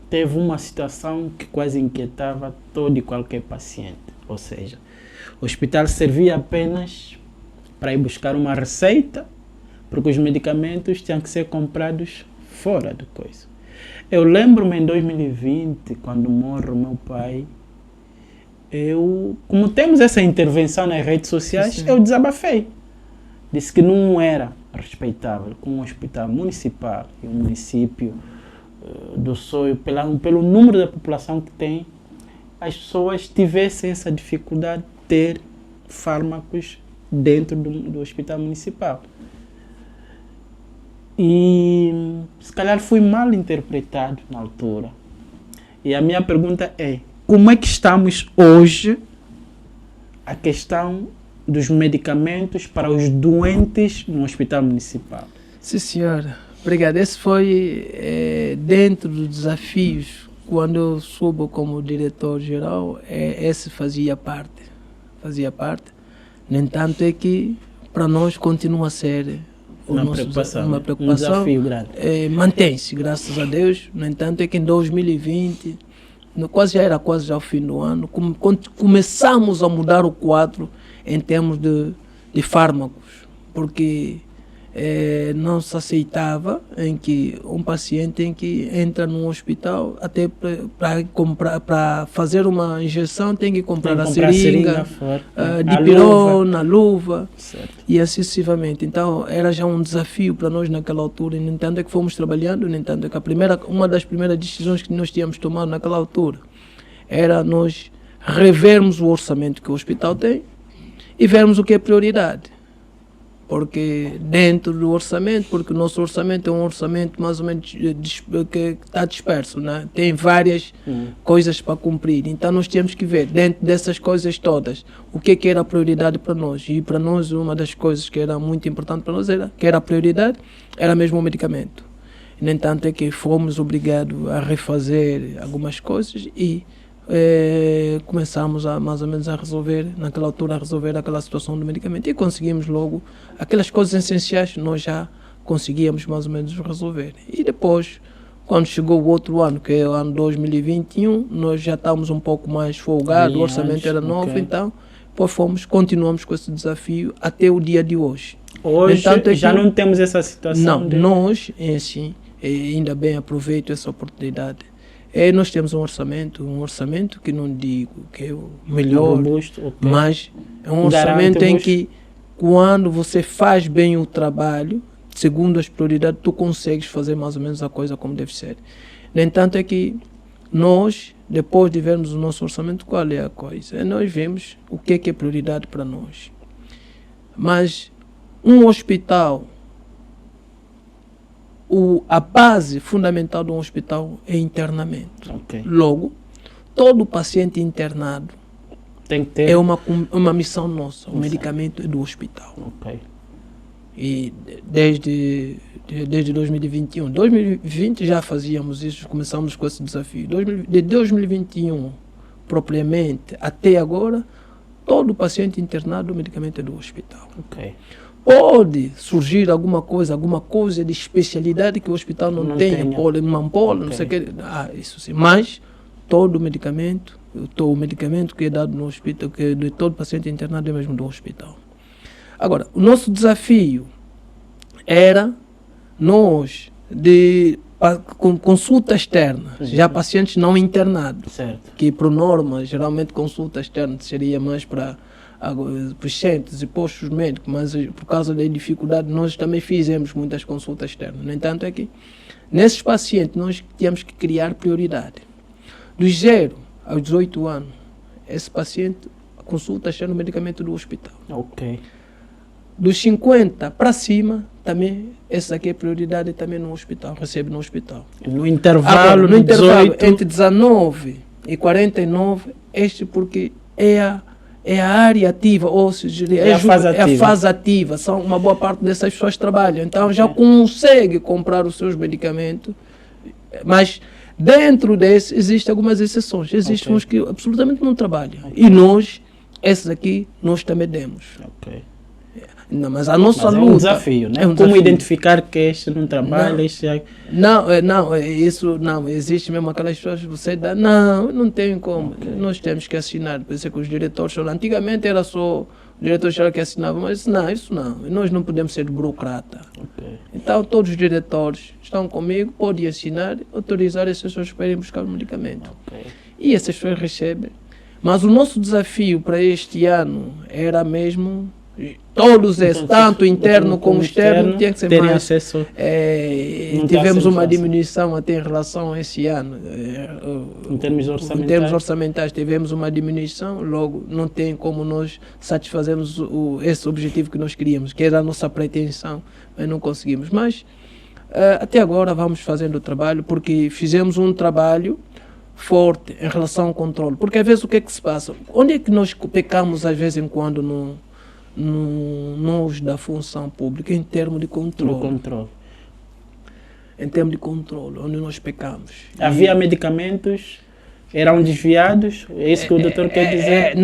teve uma situação que quase inquietava todo e qualquer paciente. Ou seja, o hospital servia apenas para ir buscar uma receita, porque os medicamentos tinham que ser comprados fora do coisa. Eu lembro-me em 2020, quando morre o meu pai, como temos essa intervenção nas redes sociais, sim, eu desabafei. Disse que não era respeitável com um hospital municipal e um município do Soio, pelo número da população que tem, as pessoas tivessem essa dificuldade de ter fármacos dentro do hospital municipal. E se calhar fui mal interpretado na altura. E a minha pergunta é, como é que estamos hoje a questão dos medicamentos para os doentes no hospital municipal? Sim, senhora. Obrigado. Esse foi dentro dos desafios, quando eu soube como diretor-geral, esse fazia parte. No entanto, é que para nós continua a ser uma preocupação. Um desafio grande. Mantém-se, graças a Deus. No entanto, é que em 2020, quase já o fim do ano, começamos a mudar o quadro em termos de fármacos, porque não se aceitava em que um paciente entra num hospital, até para fazer uma injeção tem que comprar a seringa de pirona, luva, certo, e assim sucessivamente. Então era já um desafio para nós naquela altura, e no entanto é que fomos trabalhando, no entanto é que uma das primeiras decisões que nós tínhamos tomado naquela altura era nós revermos o orçamento que o hospital tem e vermos o que é prioridade. Porque dentro do orçamento, porque o nosso orçamento é um orçamento mais ou menos que está disperso, né? Tem várias coisas para cumprir, então nós temos que ver dentro dessas coisas todas o que era a prioridade para nós. E para nós uma das coisas que era muito importante para nós era a prioridade, era mesmo o medicamento. No entanto é que fomos obrigados a refazer algumas coisas e começamos mais ou menos naquela altura a resolver aquela situação do medicamento, e conseguimos logo aquelas coisas essenciais, nós já conseguíamos mais ou menos resolver. E depois, quando chegou o outro ano, que é o ano 2021, nós já estávamos um pouco mais folgados, o orçamento era novo, okay. Então depois continuamos com esse desafio até o dia de hoje. Hoje já não temos essa situação? Não, nós, assim, ainda bem aproveito essa oportunidade. Nós temos um orçamento que não digo que é o melhor, robusto, okay. Mas é um orçamento em que quando você faz bem o trabalho, segundo as prioridades, tu consegues fazer mais ou menos a coisa como deve ser. No entanto é que nós, depois de vermos o nosso orçamento, qual é a coisa? Nós vemos o que é prioridade para nós. Mas um hospital, a base fundamental de um hospital é internamento. Okay. Logo, todo paciente internado tem que ter... é uma missão nossa. O medicamento é do hospital. Okay. E desde 2021, 2020 já fazíamos isso, começamos com esse desafio. De 2021 propriamente até agora, todo paciente internado, o medicamento é do hospital. Okay. Pode surgir alguma coisa de especialidade que o hospital não tenha, uma ampola, okay. Não sei o que, isso sim, mas todo o medicamento que é dado no hospital, que de todo paciente internado é mesmo do hospital. Agora, o nosso desafio era nós, com consulta externa, já pacientes não internados, Certo. que por norma, geralmente consulta externa seria mais para os centros e postos médicos, mas por causa da dificuldade nós também fizemos muitas consultas externas. No entanto, é que nesses pacientes nós tínhamos que criar prioridade. Dos 0 aos 18 anos, esse paciente consulta externa no medicamento do hospital. Ok. Dos 50 para cima, também, essa aqui é prioridade também no hospital, recebe no hospital. No intervalo, Agora, no no intervalo 18... entre 19 e 49, este porque é a área ativa, ou seja, é a fase ativa. São uma boa parte dessas pessoas trabalham, então já consegue comprar os seus medicamentos, mas dentro desse existem algumas exceções. Existem uns que absolutamente não trabalham. E nós, esses aqui, nós também demos. Não, mas a nossa luta... É um desafio, né? Como identificar que este não trabalha, este... Isso não, existe mesmo aquelas pessoas que você dá, não tem como, nós temos que assinar, por isso que os diretores, antigamente era só o diretor-geral que assinava, mas isso não, nós não podemos ser burocrata. Então todos os diretores estão comigo, podem assinar, autorizar essas pessoas para irem buscar o medicamento. E essas pessoas recebem. Mas o nosso desafio para este ano era mesmo... Todos esses, tanto interno como externo, tinha que ser mais. Acesso, tivemos uma diminuição até em relação a esse ano. Em termos orçamentais? Em termos orçamentais tivemos uma diminuição, logo não tem como nós satisfazermos esse objetivo que nós queríamos, que era a nossa pretensão, mas não conseguimos. Mas até agora vamos fazendo o trabalho, porque fizemos um trabalho forte em relação ao controle. Porque às vezes o que é que se passa? Onde é que nós pecamos às vezes em quando nós da função pública em termos de controle. Em termos de controle, onde nós pecamos. Havia medicamentos, eram desviados? É isso que o doutor quer dizer?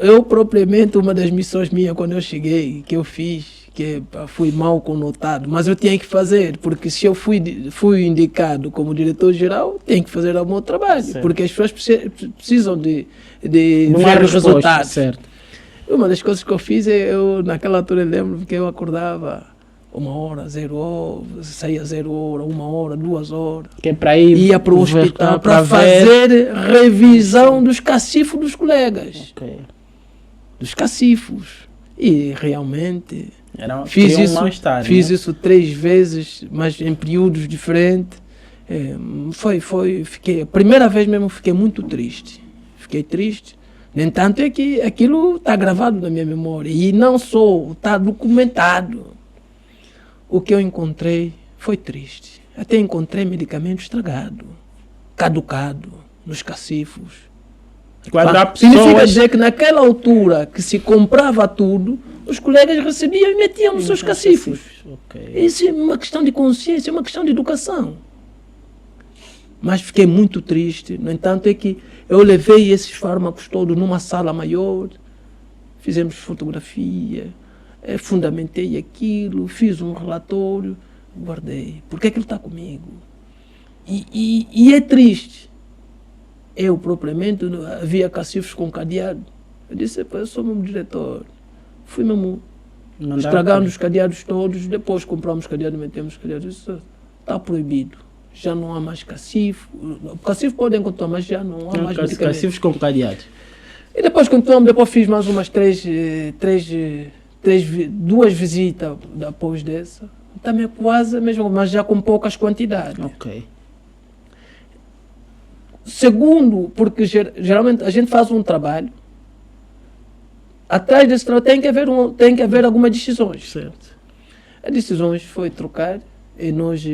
Eu propriamente, uma das missões minhas quando eu cheguei, que eu fiz, que fui mal conotado, mas eu tinha que fazer, porque se eu fui indicado como diretor-geral, tenho que fazer o meu trabalho, porque as pessoas precisam de ver os resultados. Certo. Uma das coisas que eu fiz, naquela altura eu lembro que eu acordava 1 hora, 0 hora, saía 0 hora, 1 hora, 2 horas. Que é para ir ia para o hospital para fazer revisão dos cacifos dos colegas. Dos cacifos. E realmente fiz isso 3 vezes, mas em períodos diferentes. Fiquei, a primeira vez mesmo fiquei muito triste. Fiquei triste. No entanto, é que aquilo está gravado na minha memória. E não só, está documentado. O que eu encontrei foi triste. Até encontrei medicamento estragado, caducado, nos cacifos. Significa dizer que naquela altura que se comprava tudo, os colegas recebiam e metiam nos seus cacifos. Isso é uma questão de consciência, é uma questão de educação. Mas fiquei muito triste. No entanto, é que eu levei esses fármacos todos numa sala maior, fizemos fotografia, fundamentei aquilo, fiz um relatório, guardei, porque aquilo está comigo. E é triste. Eu, propriamente, havia cacifos com cadeado. Eu disse, eu sou mesmo diretor. Fui mesmo estragando os cadeados todos, depois compramos cadeados, metemos cadeados. Isso está proibido. Já não há mais cacifo. O cacifo pode encontrar, mas já não há mais medicamentos. Cacifos com cadeados. E depois continuamos, depois fiz mais umas 2 visitas depois dessa. Também quase a mesma, mas já com poucas quantidades. Segundo, porque geralmente a gente faz um trabalho, atrás desse trabalho tem que haver algumas decisões. Certo. As decisões foi trocar. E nós,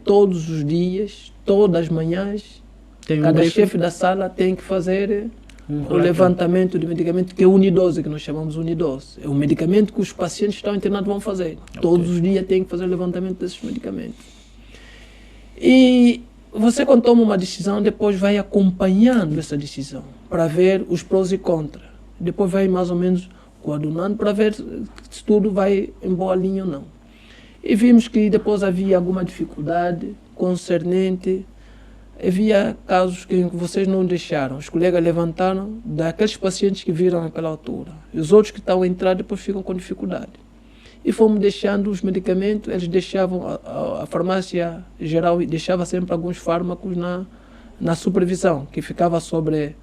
todos os dias, todas as manhãs, cada chefe da sala tem que fazer o levantamento de medicamento, que é unidose, que nós chamamos unidose. É um medicamento que os pacientes que estão internados vão fazer. Todos os dias tem que fazer o levantamento desses medicamentos. E você, quando toma uma decisão, depois vai acompanhando essa decisão, para ver os prós e contras. Depois vai mais ou menos coadunando para ver se tudo vai em boa linha ou não. E vimos que depois havia alguma dificuldade concernente havia casos que vocês não deixaram. Os colegas levantaram daqueles pacientes que viram naquela altura. E os outros que estão a entrar depois ficam com dificuldade. E fomos deixando os medicamentos, eles deixavam, a farmácia geral deixava sempre alguns fármacos na supervisão, que ficava sobre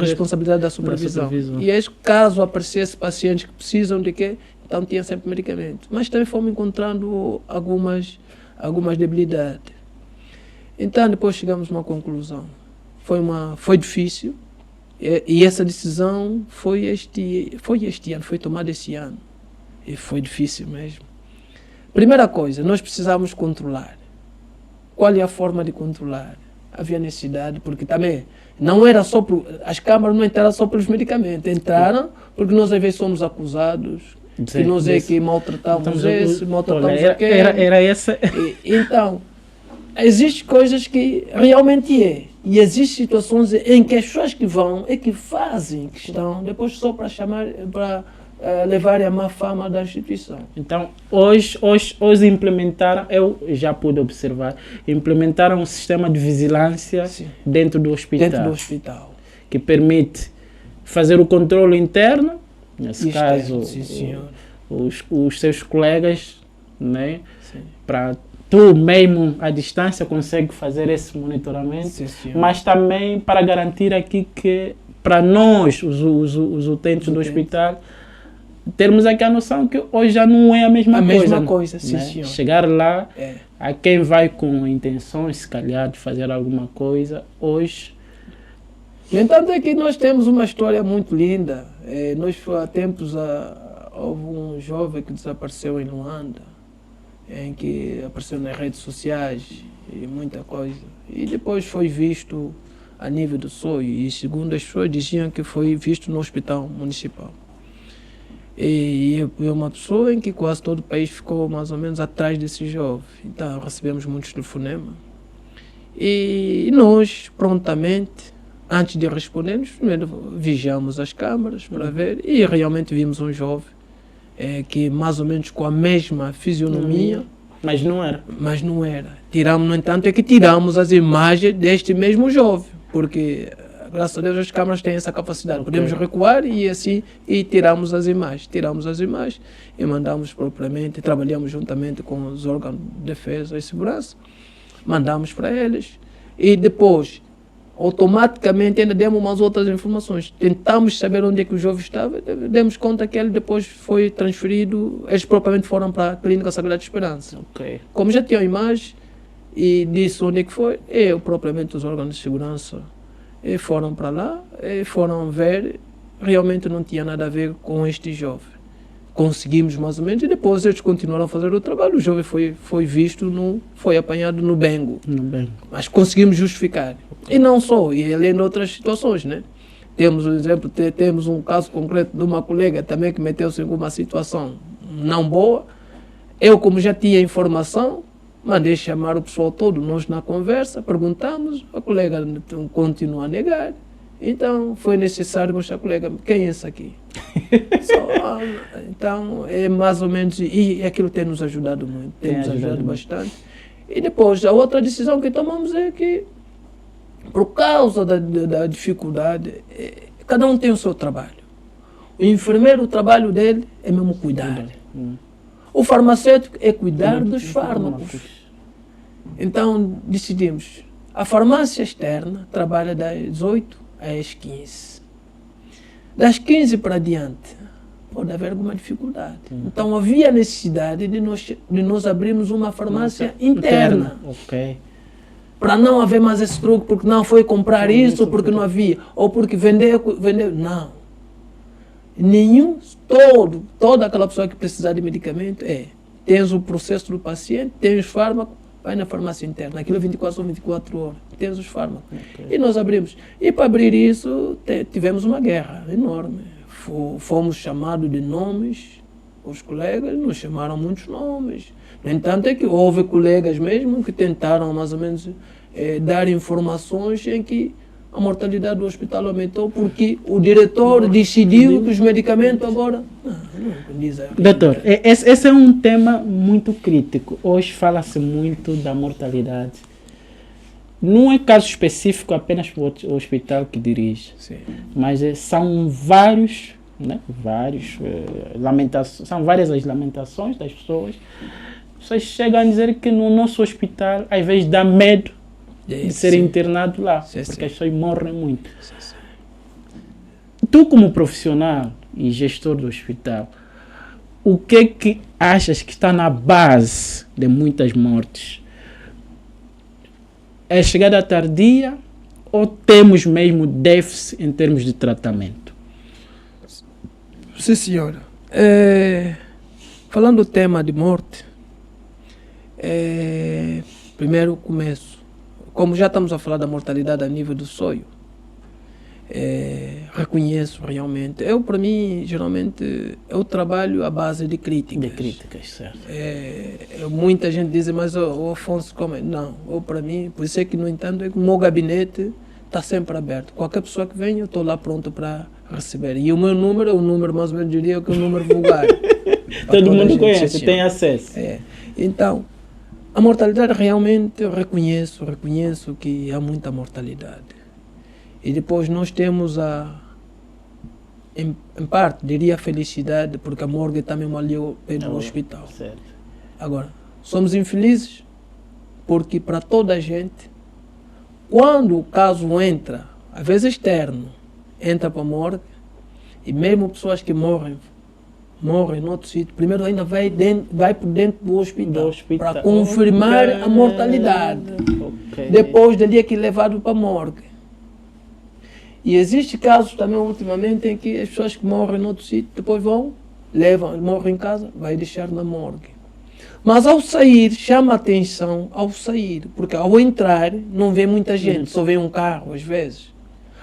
responsabilidade da supervisão. E aí, caso aparecesse pacientes que precisam de quê, então tinha sempre medicamento. Mas também fomos encontrando algumas debilidades. Então depois chegamos a uma conclusão. Foi difícil. E essa decisão foi tomada este ano. E foi difícil mesmo. Primeira coisa, nós precisávamos controlar. Qual é a forma de controlar? Havia necessidade, porque também não era só as câmaras não entraram só pelos medicamentos, entraram porque nós às vezes somos acusados, que nós é que maltratamos maltratamos aquele. Era essa. Então, existem coisas que realmente é. E existem situações em que as pessoas que vão é que fazem questão, depois só para levarem a má fama da instituição. Então, hoje implementaram, eu já pude observar, implementaram um sistema de vigilância dentro do hospital. Que permite fazer o controle interno, nesse caso, os seus colegas, né, para tu mesmo à distância consegue fazer esse monitoramento, mas também para garantir aqui que para nós, os utentes do hospital, termos aqui a noção que hoje já não é a mesma coisa, né? Chegar lá, a quem vai com intenções, se calhar, de fazer alguma coisa, hoje... No entanto, é que nós temos uma história muito linda. Nós, há tempos, houve um jovem que desapareceu em Luanda, em que apareceu nas redes sociais e muita coisa. E depois foi visto a nível do sonho, e segundo as pessoas diziam que foi visto no hospital municipal. E é uma pessoa em que quase todo o país ficou mais ou menos atrás desse jovem. Então recebemos muitos telefonemas. E nós, prontamente, antes de respondermos, primeiro vigiamos as câmaras para ver, e realmente vimos um jovem que mais ou menos com a mesma fisionomia. Mas não era. No entanto, é que tiramos as imagens deste mesmo jovem, porque, graças a Deus, as câmaras têm essa capacidade. Podemos recuar e tiramos as imagens. Tiramos as imagens e mandamos propriamente, trabalhamos juntamente com os órgãos de defesa e segurança, mandamos para eles. E depois, automaticamente, ainda demos umas outras informações. Tentamos saber onde é que o jovem estava, demos conta que ele depois foi transferido, eles propriamente foram para a Clínica Sagrada Esperança. Como já tinham imagem e disse onde é que foi, propriamente os órgãos de segurança foram para lá, foram ver, realmente não tinha nada a ver com este jovem. Conseguimos mais ou menos, e depois eles continuaram a fazer o trabalho. O jovem foi visto, foi apanhado no Bengo. Mas conseguimos justificar. E não só, e além de outras situações, né? Temos um exemplo, temos um caso concreto de uma colega também que meteu-se em uma situação não boa. Eu, como já tinha informação, mandei chamar o pessoal todo, nós na conversa, perguntamos, a colega continua a negar. Então foi necessário mostrar a colega, quem é esse aqui? Então é mais ou menos, e aquilo tem nos ajudado muito, tem nos ajudado bastante. E depois a outra decisão que tomamos é que, por causa da dificuldade, cada um tem o seu trabalho. O enfermeiro, o trabalho dele é mesmo cuidar. O farmacêutico é cuidar dos fármacos. Então decidimos, a farmácia externa trabalha das 8 às 15. Das 15 para adiante, pode haver alguma dificuldade. Então havia necessidade de nós abrirmos uma farmácia interna. Para não haver mais esse truque, porque não foi comprar isso, porque não havia, ou porque vender. Não. Toda aquela pessoa que precisar de medicamento, tens o processo do paciente, tens os fármacos, vai na farmácia interna, aquilo 24 horas, tens os fármacos. E nós abrimos. E para abrir isso, tivemos uma guerra enorme. Fomos chamados de nomes, os colegas nos chamaram muitos nomes. No entanto, é que houve colegas mesmo que tentaram mais ou menos dar informações em que a mortalidade do hospital aumentou porque o diretor decidiu que os medicamentos agora... Não diz a realidade. Doutor, esse é um tema muito crítico. Hoje fala-se muito da mortalidade. Não é caso específico apenas para o hospital que dirige, Sim. mas são vários, né? São várias as lamentações das pessoas. As pessoas chegam a dizer que no nosso hospital, às vezes, dá medo de ser internado lá, porque as pessoas morrem muito. Tu, como profissional e gestor do hospital, o que achas que está na base de muitas mortes? É chegada tardia ou temos mesmo déficit em termos de tratamento? Sim, senhora. Falando do tema de morte, primeiro começo. Como já estamos a falar da mortalidade a nível do sonho, reconheço realmente. Para mim, geralmente, eu trabalho à base de críticas. De críticas, certo. Muita gente diz, mas o Afonso, como é? Não, para mim, por isso é que, no entanto, o meu gabinete está sempre aberto. Qualquer pessoa que venha, eu estou lá pronto para receber. E o meu número é um número, mais ou menos, diria que é um número vulgar. Todo mundo conhece, tem acesso. Então, a mortalidade realmente eu reconheço que há muita mortalidade. E depois nós temos em parte, diria a felicidade, porque a morgue também malhou pelo hospital. Certo. Agora, somos infelizes porque para toda a gente, quando o caso entra, às vezes externo, entra para a morgue, e mesmo pessoas que morrem em outro sítio, primeiro ainda vai por dentro do hospital. Para confirmar a mortalidade. Depois dali é que é levado para a morgue. E existe casos também ultimamente em que as pessoas que morrem em outro sítio depois morrem em casa, vai deixar na morgue. Mas ao sair, chama a atenção ao sair, porque ao entrar não vê muita gente, só vê um carro às vezes.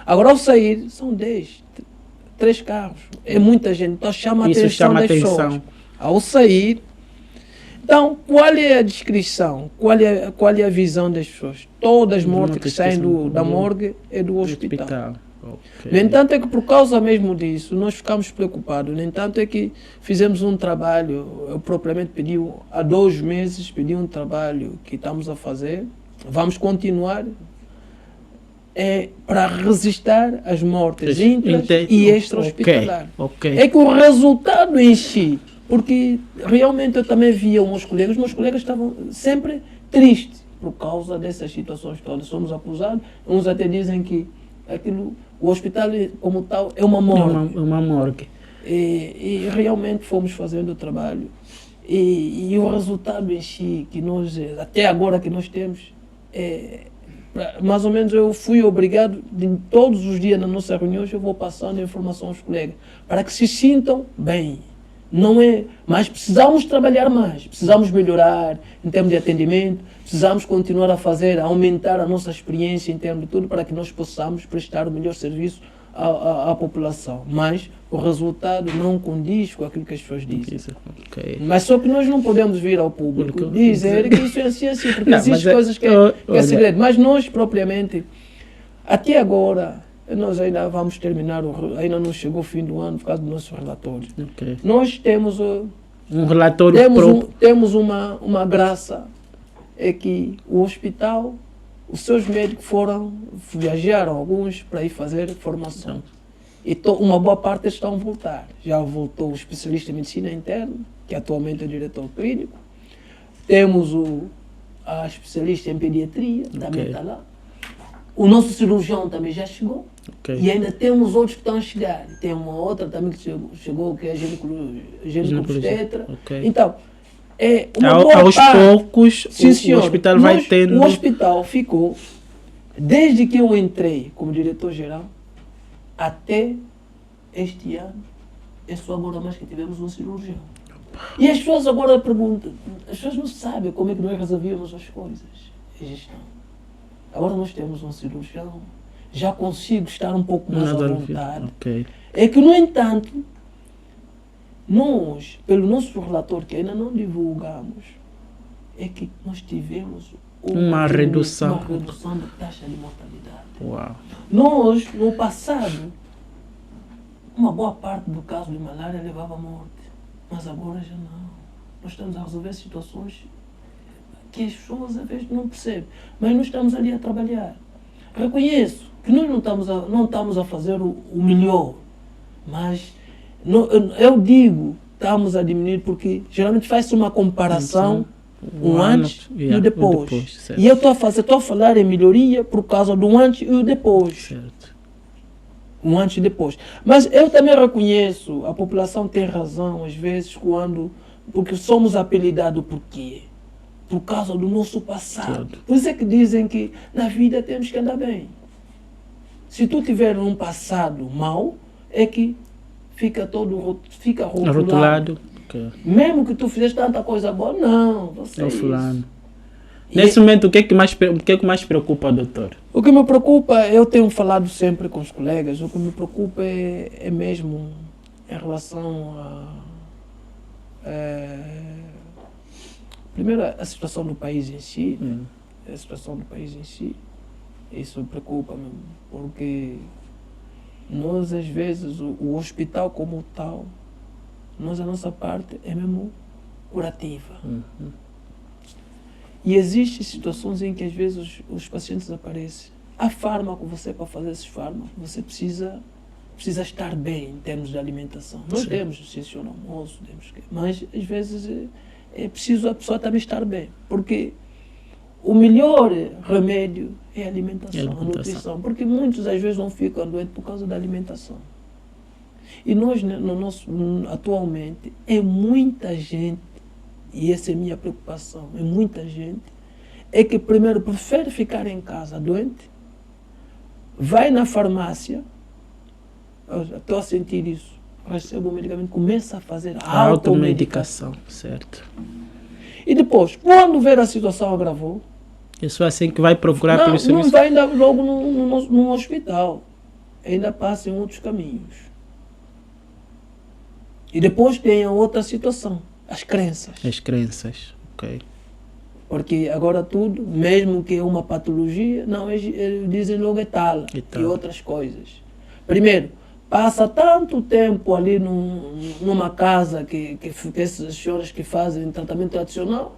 Agora ao sair são 3 carros, é muita gente, então chama a atenção das pessoas. Ao sair, então qual é a descrição, qual é a visão das pessoas? Todas as mortes que saem da morgue é do hospital. Okay. No entanto é que por causa mesmo disso nós ficamos preocupados. No entanto é que fizemos um trabalho, eu propriamente pedi há 2 meses, pedi um trabalho que estamos a fazer, vamos continuar para resistir às mortes intras e extra-hospitalar. Okay. É que o resultado em si, porque realmente eu também via meus colegas estavam sempre tristes por causa dessas situações todas. Somos acusados, uns até dizem que o hospital como tal é uma morgue. Uma morgue. E realmente fomos fazendo o trabalho. E o resultado em si, que nós, até agora que nós temos, mais ou menos eu fui obrigado, todos os dias na nossa reunião, eu vou passando a informação aos colegas, para que se sintam bem. Não é, mas precisamos trabalhar mais, precisamos melhorar em termos de atendimento, precisamos continuar a aumentar a nossa experiência em termos de tudo para que nós possamos prestar o melhor serviço à população. Mas o resultado não condiz com aquilo que as pessoas dizem. Okay. Mas só que nós não podemos vir ao público dizer que isso é assim, porque existem coisas que é segredo. Mas nós propriamente, até agora, nós ainda vamos terminar, ainda não chegou o fim do ano por causa do nosso relatório. Okay. Nós temos um relatório temos uma graça, é que o hospital, os seus médicos viajaram alguns para ir fazer formação. E uma boa parte estão a voltar. Já voltou o especialista em medicina interna, que atualmente é diretor clínico. Temos a especialista em pediatria, também está lá. O nosso cirurgião também já chegou. E ainda temos outros que estão a chegar. Tem uma outra também que chegou, que é ginecologia. Então, aos poucos, o hospital vai tendo... O hospital ficou, desde que eu entrei como diretor-geral, até este ano, é só agora mais que tivemos um cirurgião. E as pessoas agora perguntam, as pessoas não sabem como é que nós resolvíamos as coisas. Gestão. Agora nós temos um cirurgião, já consigo estar um pouco mais à vontade. É que, no entanto, nós, pelo nosso relatório, que ainda não divulgamos, é que nós tivemos uma redução da taxa de mortalidade. Uau. Nós, no passado, uma boa parte do caso de malária levava à morte. Mas agora já não. Nós estamos a resolver situações que as pessoas às vezes não percebem. Mas nós estamos ali a trabalhar. Reconheço que nós não estamos a fazer o melhor. Mas eu digo, estamos a diminuir porque geralmente faz-se uma comparação, um antes e o depois. E eu estou a falar em melhoria por causa do antes e o depois. Certo. Um antes e depois. Mas eu também reconheço, a população tem razão, às vezes, porque somos apelidados por quê? Por causa do nosso passado. Certo. Por isso é que dizem que na vida temos que andar bem. Se tu tiver um passado mau, é que fica rotulado. Okay. Mesmo que tu fizeste tanta coisa boa, não. Você É o isso. fulano. Nesse momento, o que é que mais preocupa, doutor? O que me preocupa, eu tenho falado sempre com os colegas, o que me preocupa é mesmo em relação primeiro, a situação do país em si. A situação do país em si. Isso me preocupa-me, porque nós, às vezes, o hospital como tal, a nossa parte é mesmo curativa. E existem situações em que às vezes os pacientes aparecem. Há fármaco, para fazer esses fármacos, você precisa estar bem em termos de alimentação. Nós temos licença no almoço, mas às vezes é preciso a pessoa também estar bem. Porque o melhor remédio é a alimentação, a nutrição. Porque muitos às vezes não ficam doentes por causa da alimentação. E nós, atualmente, é muita gente, e essa é a minha preocupação, é muita gente, é que primeiro prefere ficar em casa doente, vai na farmácia, estou a sentir isso, recebe o medicamento, começa a fazer a automedicação. Certo. E depois, quando ver a situação agravou, é só assim que vai procurar pelo serviço? Não vai ainda logo no hospital, ainda passa em outros caminhos. E depois tem a outra situação, as crenças. As crenças, ok. Porque agora tudo, mesmo que é uma patologia, não, eles dizem logo é tal. E outras coisas. Primeiro, passa tanto tempo ali numa casa que essas senhoras que fazem tratamento tradicional,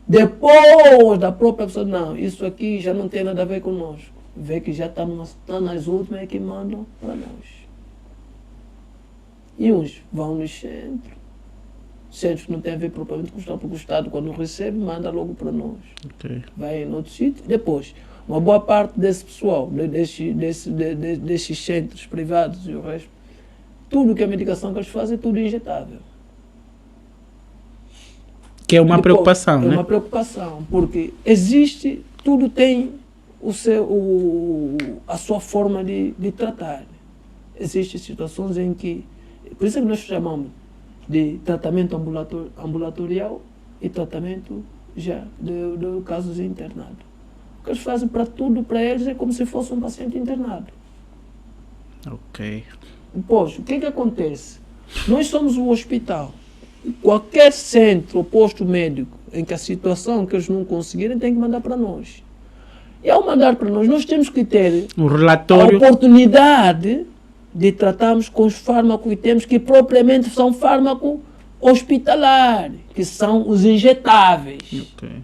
depois da própria pessoa, não, isso aqui já não tem nada a ver conosco. Vê que já está nas últimas que mandam para nós. E uns vão nos centros que não tem a ver propriamente com o Estado, porque o Estado, quando recebe, manda logo para nós. Okay. Vai em outro sítio. Depois, uma boa parte desse pessoal, desses centros privados e o resto, tudo que é medicação que eles fazem é tudo injetável. Que é uma preocupação, né? É uma preocupação, porque existe, tudo tem a sua forma de tratar. Existem situações em que, por isso é que nós chamamos de tratamento ambulatorial e tratamento já de casos internados. O que eles fazem para tudo, para eles, é como se fosse um paciente internado. Ok. Depois, o que é que acontece? Nós somos o hospital. Qualquer centro ou posto médico em que a situação que eles não conseguirem tem que mandar para nós. E ao mandar para nós temos que ter um relatório, a oportunidade de tratarmos com os fármacos que temos, que propriamente são fármacos hospitalares, que são os injetáveis. Okay.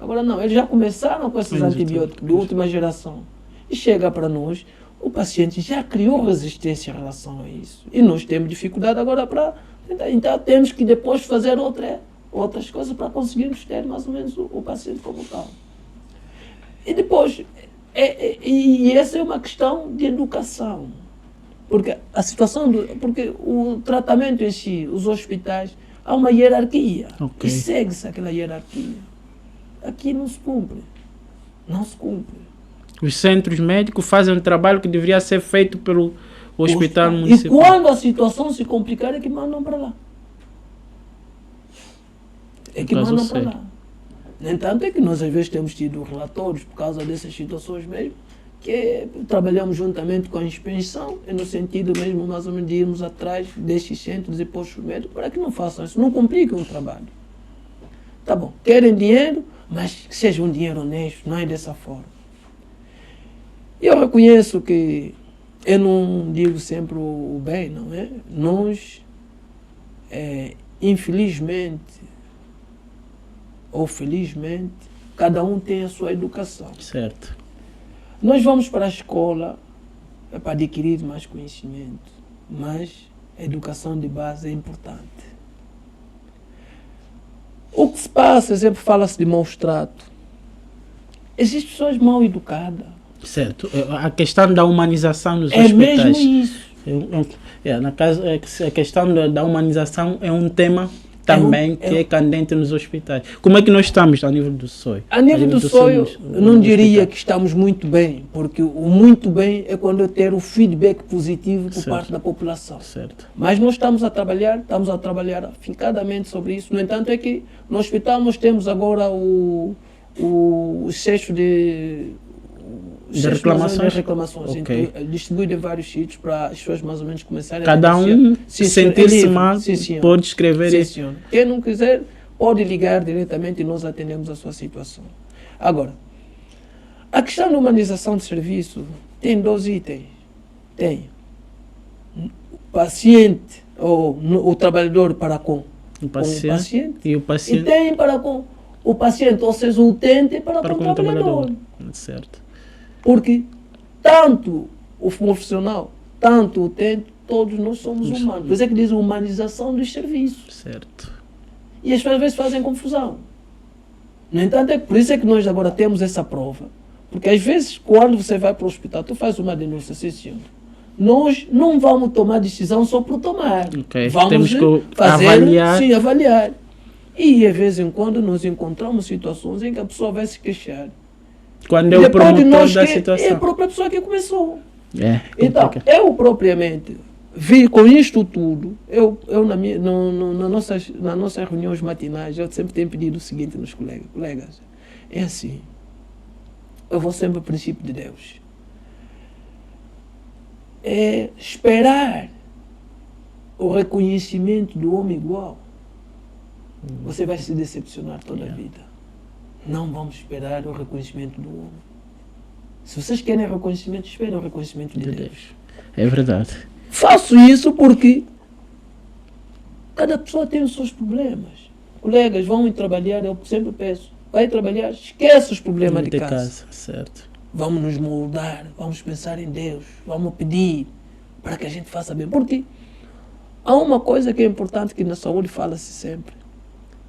Agora não, eles já começaram com esses antibióticos de última geração. E chega para nós, o paciente já criou resistência em relação a isso. E nós temos dificuldade agora para tentar. Então temos que depois fazer outras coisas para conseguirmos ter mais ou menos o paciente como tal. E depois, essa é uma questão de educação. Porque a situação, porque o tratamento em si, os hospitais, há uma hierarquia. Okay. E segue-se aquela hierarquia. Aqui não se cumpre. Não se cumpre. Os centros médicos fazem um trabalho que deveria ser feito pelo hospital municipal. E quando a situação se complicar, é que mandam para lá. É que mandam para lá. No entanto, é que nós às vezes temos tido relatórios por causa dessas situações mesmo, que trabalhamos juntamente com a inspeção, no sentido mesmo mais ou menos de irmos atrás destes centros e postos médicos para que não façam isso, não compliquem o trabalho. Tá bom, querem dinheiro, mas que seja um dinheiro honesto, não é dessa forma. E eu reconheço que eu não digo sempre o bem, não é? Nós infelizmente ou felizmente, cada um tem a sua educação. Certo. Nós vamos para a escola para adquirir mais conhecimento, mas a educação de base é importante. O que se passa, sempre fala-se de maus trato. Existem pessoas mal educadas. Certo. A questão da humanização nos hospitais. É mesmo isso. A questão da humanização é um tema também que é candente nos hospitais. Como é que nós estamos a nível do SOI? A nível do SOI, eu não diria que estamos muito bem, porque o muito bem é quando eu ter o feedback positivo por parte da população. Certo. Mas nós estamos a trabalhar afincadamente sobre isso. No entanto, é que no hospital nós temos agora o excesso de reclamações. Okay. Então, distribuído em vários sítios para as pessoas mais ou menos começarem cada um sentir-se mal, pode escrever isso. Quem não quiser pode ligar diretamente e nós atendemos a sua situação. Agora, a questão da humanização de serviço tem 2 itens. Tem o paciente ou o trabalhador para com o paciente e o paciente e tem para com o paciente, ou seja, o utente para com o trabalhador. Certo. Porque tanto o profissional, tanto o utente, todos nós somos humanos. Por isso é que diz humanização dos serviços. Certo. E as pessoas às vezes fazem confusão. No entanto, por isso é que nós agora temos essa prova. Porque às vezes, quando você vai para o hospital, tu faz uma denúncia, sim, senhor. Nós não vamos tomar decisão só por tomar. Okay. Vamos temos que fazer, avaliar. E de vez em quando nós encontramos situações em que a pessoa vai se queixar. Quando é o promotor da situação. É a própria pessoa que começou. Então, eu propriamente vi com isto tudo, nas nossas reuniões matinais, eu sempre tenho pedido o seguinte nos colegas, é assim, eu vou sempre ao princípio de Deus. É esperar o reconhecimento do homem igual, você vai se decepcionar toda a vida. Não vamos esperar o reconhecimento do homem. Se vocês querem reconhecimento, esperem o reconhecimento de Deus. É verdade. Faço isso porque cada pessoa tem os seus problemas. Colegas vão trabalhar, eu sempre peço, vai trabalhar, esquece os problemas de casa. Certo. Vamos nos moldar, vamos pensar em Deus, vamos pedir para que a gente faça bem. Porque há uma coisa que é importante que na saúde fala-se sempre.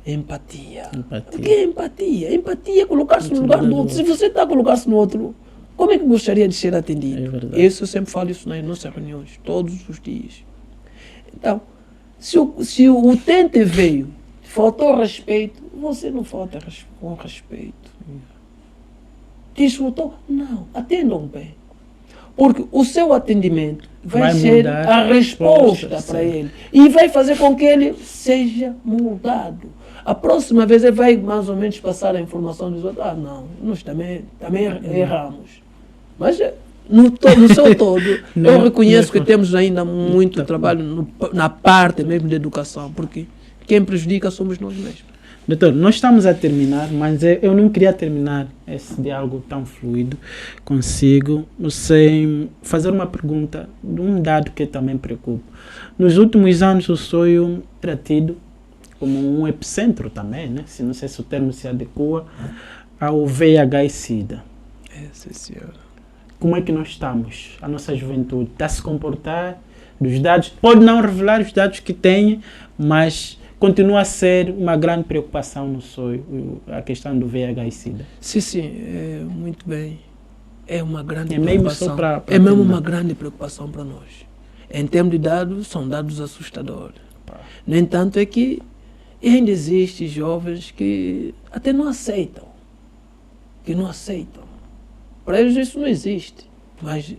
Empatia. O que é empatia? Empatia é colocar-se no lugar do outro. Se você está a colocar-se no outro, como é que gostaria de ser atendido? É verdade. Isso eu sempre falo isso nas nossas reuniões, todos os dias. Então, se o utente veio, faltou respeito, você não falta com respeito. Desfrutou? Não, atendam bem. Porque o seu atendimento vai ser a resposta para ele. E vai fazer com que ele seja moldado. A próxima vez ele vai mais ou menos passar a informação dos outros. Não, nós também erramos. Mas no seu todo, eu reconheço que temos ainda muito trabalho na parte mesmo da educação, porque quem prejudica somos nós mesmos. Doutor, nós estamos a terminar, mas eu não queria terminar esse diálogo tão fluido consigo sem fazer uma pergunta de um dado que também preocupa. Nos últimos anos, o SOI era tido como um epicentro também, né? Se não sei se o termo se adequa ao VIH e SIDA. Sim, senhora. Como é que nós estamos? A nossa juventude está a se comportar? Dos dados, pode não revelar os dados que tem, mas continua a ser uma grande preocupação no SOI, a questão do VIH e SIDA. Sim, muito bem. É uma grande preocupação. É mesmo uma grande preocupação para nós. Em termos de dados, são dados assustadores. No entanto, é que ainda existem jovens que até não aceitam. Para eles isso não existe, mas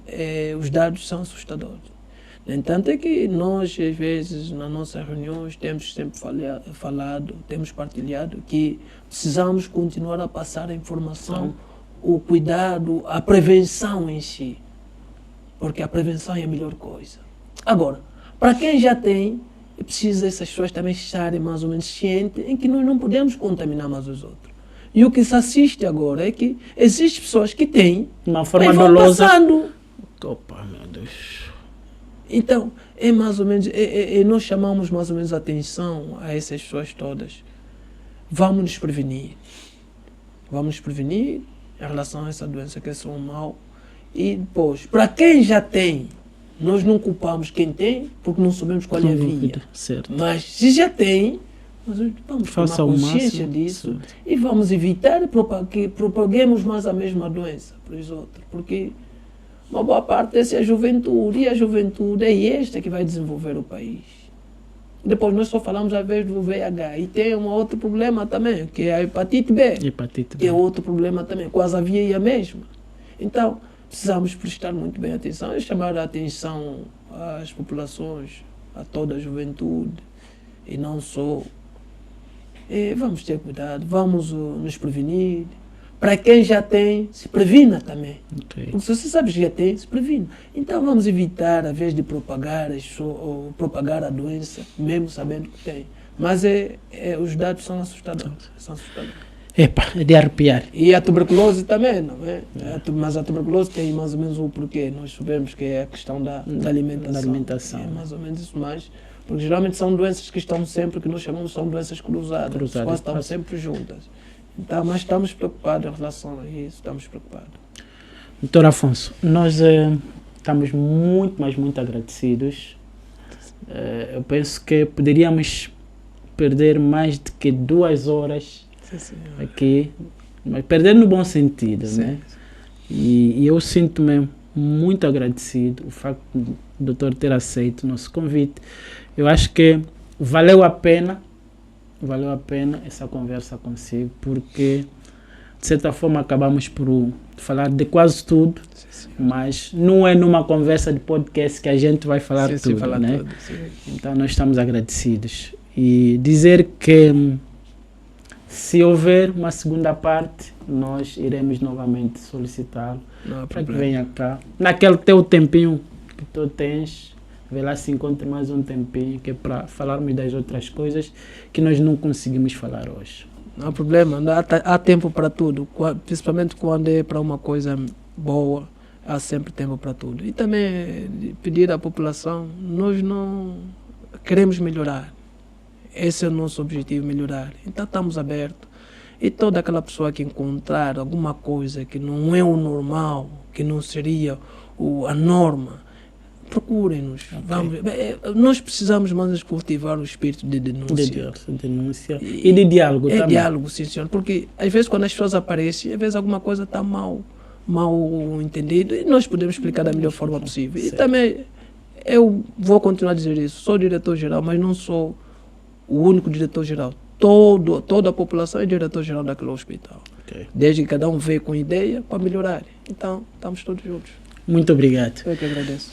os dados são assustadores. No entanto, é que nós, às vezes, nas nossas reuniões, temos sempre falado, temos partilhado que precisamos continuar a passar a informação, o cuidado, a prevenção em si. Porque a prevenção é a melhor coisa. Agora, para quem já tem, precisa essas pessoas também estarem mais ou menos cientes em que nós não podemos contaminar mais os outros. E o que se assiste agora é que existem pessoas que têm, uma forma vão dolosa. passando. Opa, meu Deus. Então, é mais ou menos, nós chamamos mais ou menos a atenção a essas pessoas todas. Vamos nos prevenir. Vamos nos prevenir em relação a essa doença que é um mal. E depois, para quem já tem, nós não culpamos quem tem, porque não sabemos qual é a via. Certo. Mas se já tem, nós vamos Faça tomar o consciência máximo, disso, certo. e vamos evitar que propaguemos mais a mesma doença para os outros. Porque uma boa parte dessa é a juventude, e a juventude é esta que vai desenvolver o país. Depois nós só falamos às vezes do VIH, e tem um outro problema também, que é a hepatite B. Hepatite Que B. é outro problema também, quase a via é a mesma. Então, precisamos prestar muito bem atenção e chamar a atenção às populações, a toda a juventude, e não só. Vamos ter cuidado, vamos nos prevenir. Para quem já tem, se previna também. Ok. Porque se você sabe que já tem, se previna. Então vamos evitar, ao invés de propagar ou propagar a doença, mesmo sabendo que tem. Mas os dados são assustadores. Epa, é de arrepiar. E a tuberculose também, não é? Mas a tuberculose tem mais ou menos o porquê. Nós sabemos que é a questão da alimentação. Da alimentação. É mais ou menos isso mais. Porque geralmente são doenças que estão sempre, que nós chamamos são doenças cruzadas. Quase estão sempre juntas. Então, mas estamos preocupados em relação a isso, estamos preocupados. Doutor Afonso, nós estamos muito, mas muito agradecidos. Eu penso que poderíamos perder mais de que 2 horas aqui, mas perder no bom sentido, né? E eu sinto-me muito agradecido o facto do doutor ter aceito o nosso convite. Eu acho que valeu a pena essa conversa consigo, porque de certa forma acabamos por falar de quase tudo, mas não é numa conversa de podcast que a gente vai falar tudo, né? Então nós estamos agradecidos. E dizer que se houver uma segunda parte, nós iremos novamente solicitá-lo para que venha cá. Naquele teu tempinho que tu tens, vê lá se encontre mais um tempinho, que é para falarmos das outras coisas que nós não conseguimos falar hoje. Não há problema, há tempo para tudo, principalmente quando é para uma coisa boa, há sempre tempo para tudo. E também pedir à população, nós não queremos melhorar. Esse é o nosso objetivo, melhorar. Então estamos abertos. E toda aquela pessoa que encontrar alguma coisa que não é o normal, que não seria a norma, procurem-nos. Nós precisamos mais cultivar o espírito de denúncia. De denúncia e de diálogo também. Diálogo, sim, senhor. Porque às vezes quando as pessoas aparecem, às vezes alguma coisa está mal entendido, e nós podemos explicar da melhor forma possível. Certo. E também eu vou continuar a dizer isso. Sou diretor-geral, mas não sou o único diretor-geral. Toda a população é diretor-geral daquele hospital. Okay. Desde que cada um veio com ideia para melhorar. Então, estamos todos juntos. Muito obrigado. Eu que agradeço.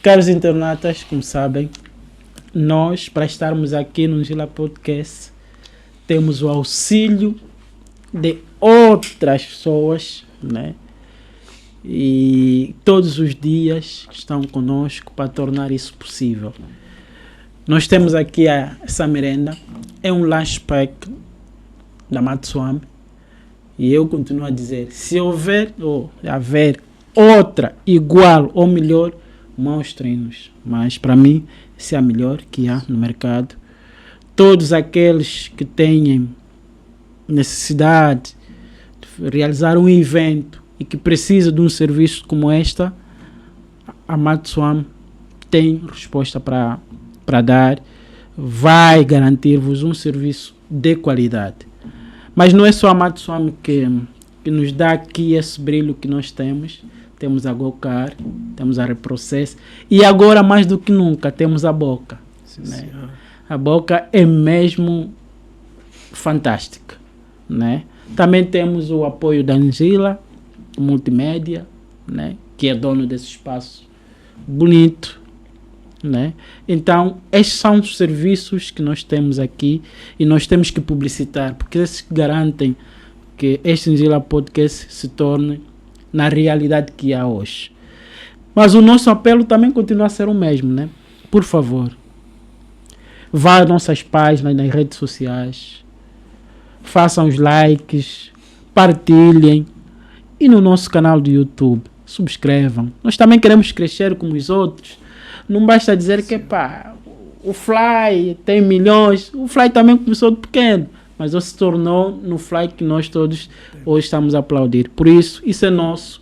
Caros internautas, como sabem, nós, para estarmos aqui no Ngila Podcast, temos o auxílio de outras pessoas, né? E todos os dias estão conosco para tornar isso possível. Nós temos aqui essa merenda, é um lunch pack da Matsuami, e eu continuo a dizer, se houver ou haver outra igual ou melhor, mostrem-nos. Mas para mim, essa é a melhor que há no mercado. Todos aqueles que tenham necessidade de realizar um evento e que precisam de um serviço como esta, a Matsuami tem resposta para dar, vai garantir-vos um serviço de qualidade. Mas não é só a Matsuami que nos dá aqui esse brilho que nós temos. Temos a Gocar, temos a Reprocess e agora mais do que nunca temos a Boca. Né? A Boca é mesmo fantástica, né? Também temos o apoio da Ngila Multimédia, né? Que é dono desse espaço bonito, né? Então, estes são os serviços que nós temos aqui e nós temos que publicitar, porque eles garantem que este Ngila Podcast se torne na realidade que há hoje. Mas o nosso apelo também continua a ser o mesmo, né? Por favor, vá às nossas páginas nas redes sociais, façam os likes, partilhem, e no nosso canal do YouTube, subscrevam. Nós também queremos crescer como os outros. não basta dizer que pá, o Fly tem milhões. O Fly também começou de pequeno, mas ele se tornou no Fly que nós todos hoje estamos a aplaudir. Por isso é nosso.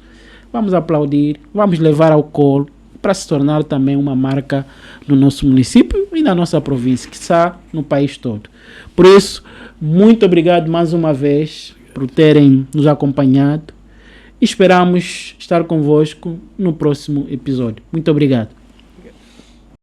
Vamos aplaudir, vamos levar ao colo para se tornar também uma marca no nosso município e na nossa província, que está no país todo. Por isso, muito obrigado mais uma vez por terem nos acompanhado. Esperamos estar convosco no próximo episódio. Muito obrigado.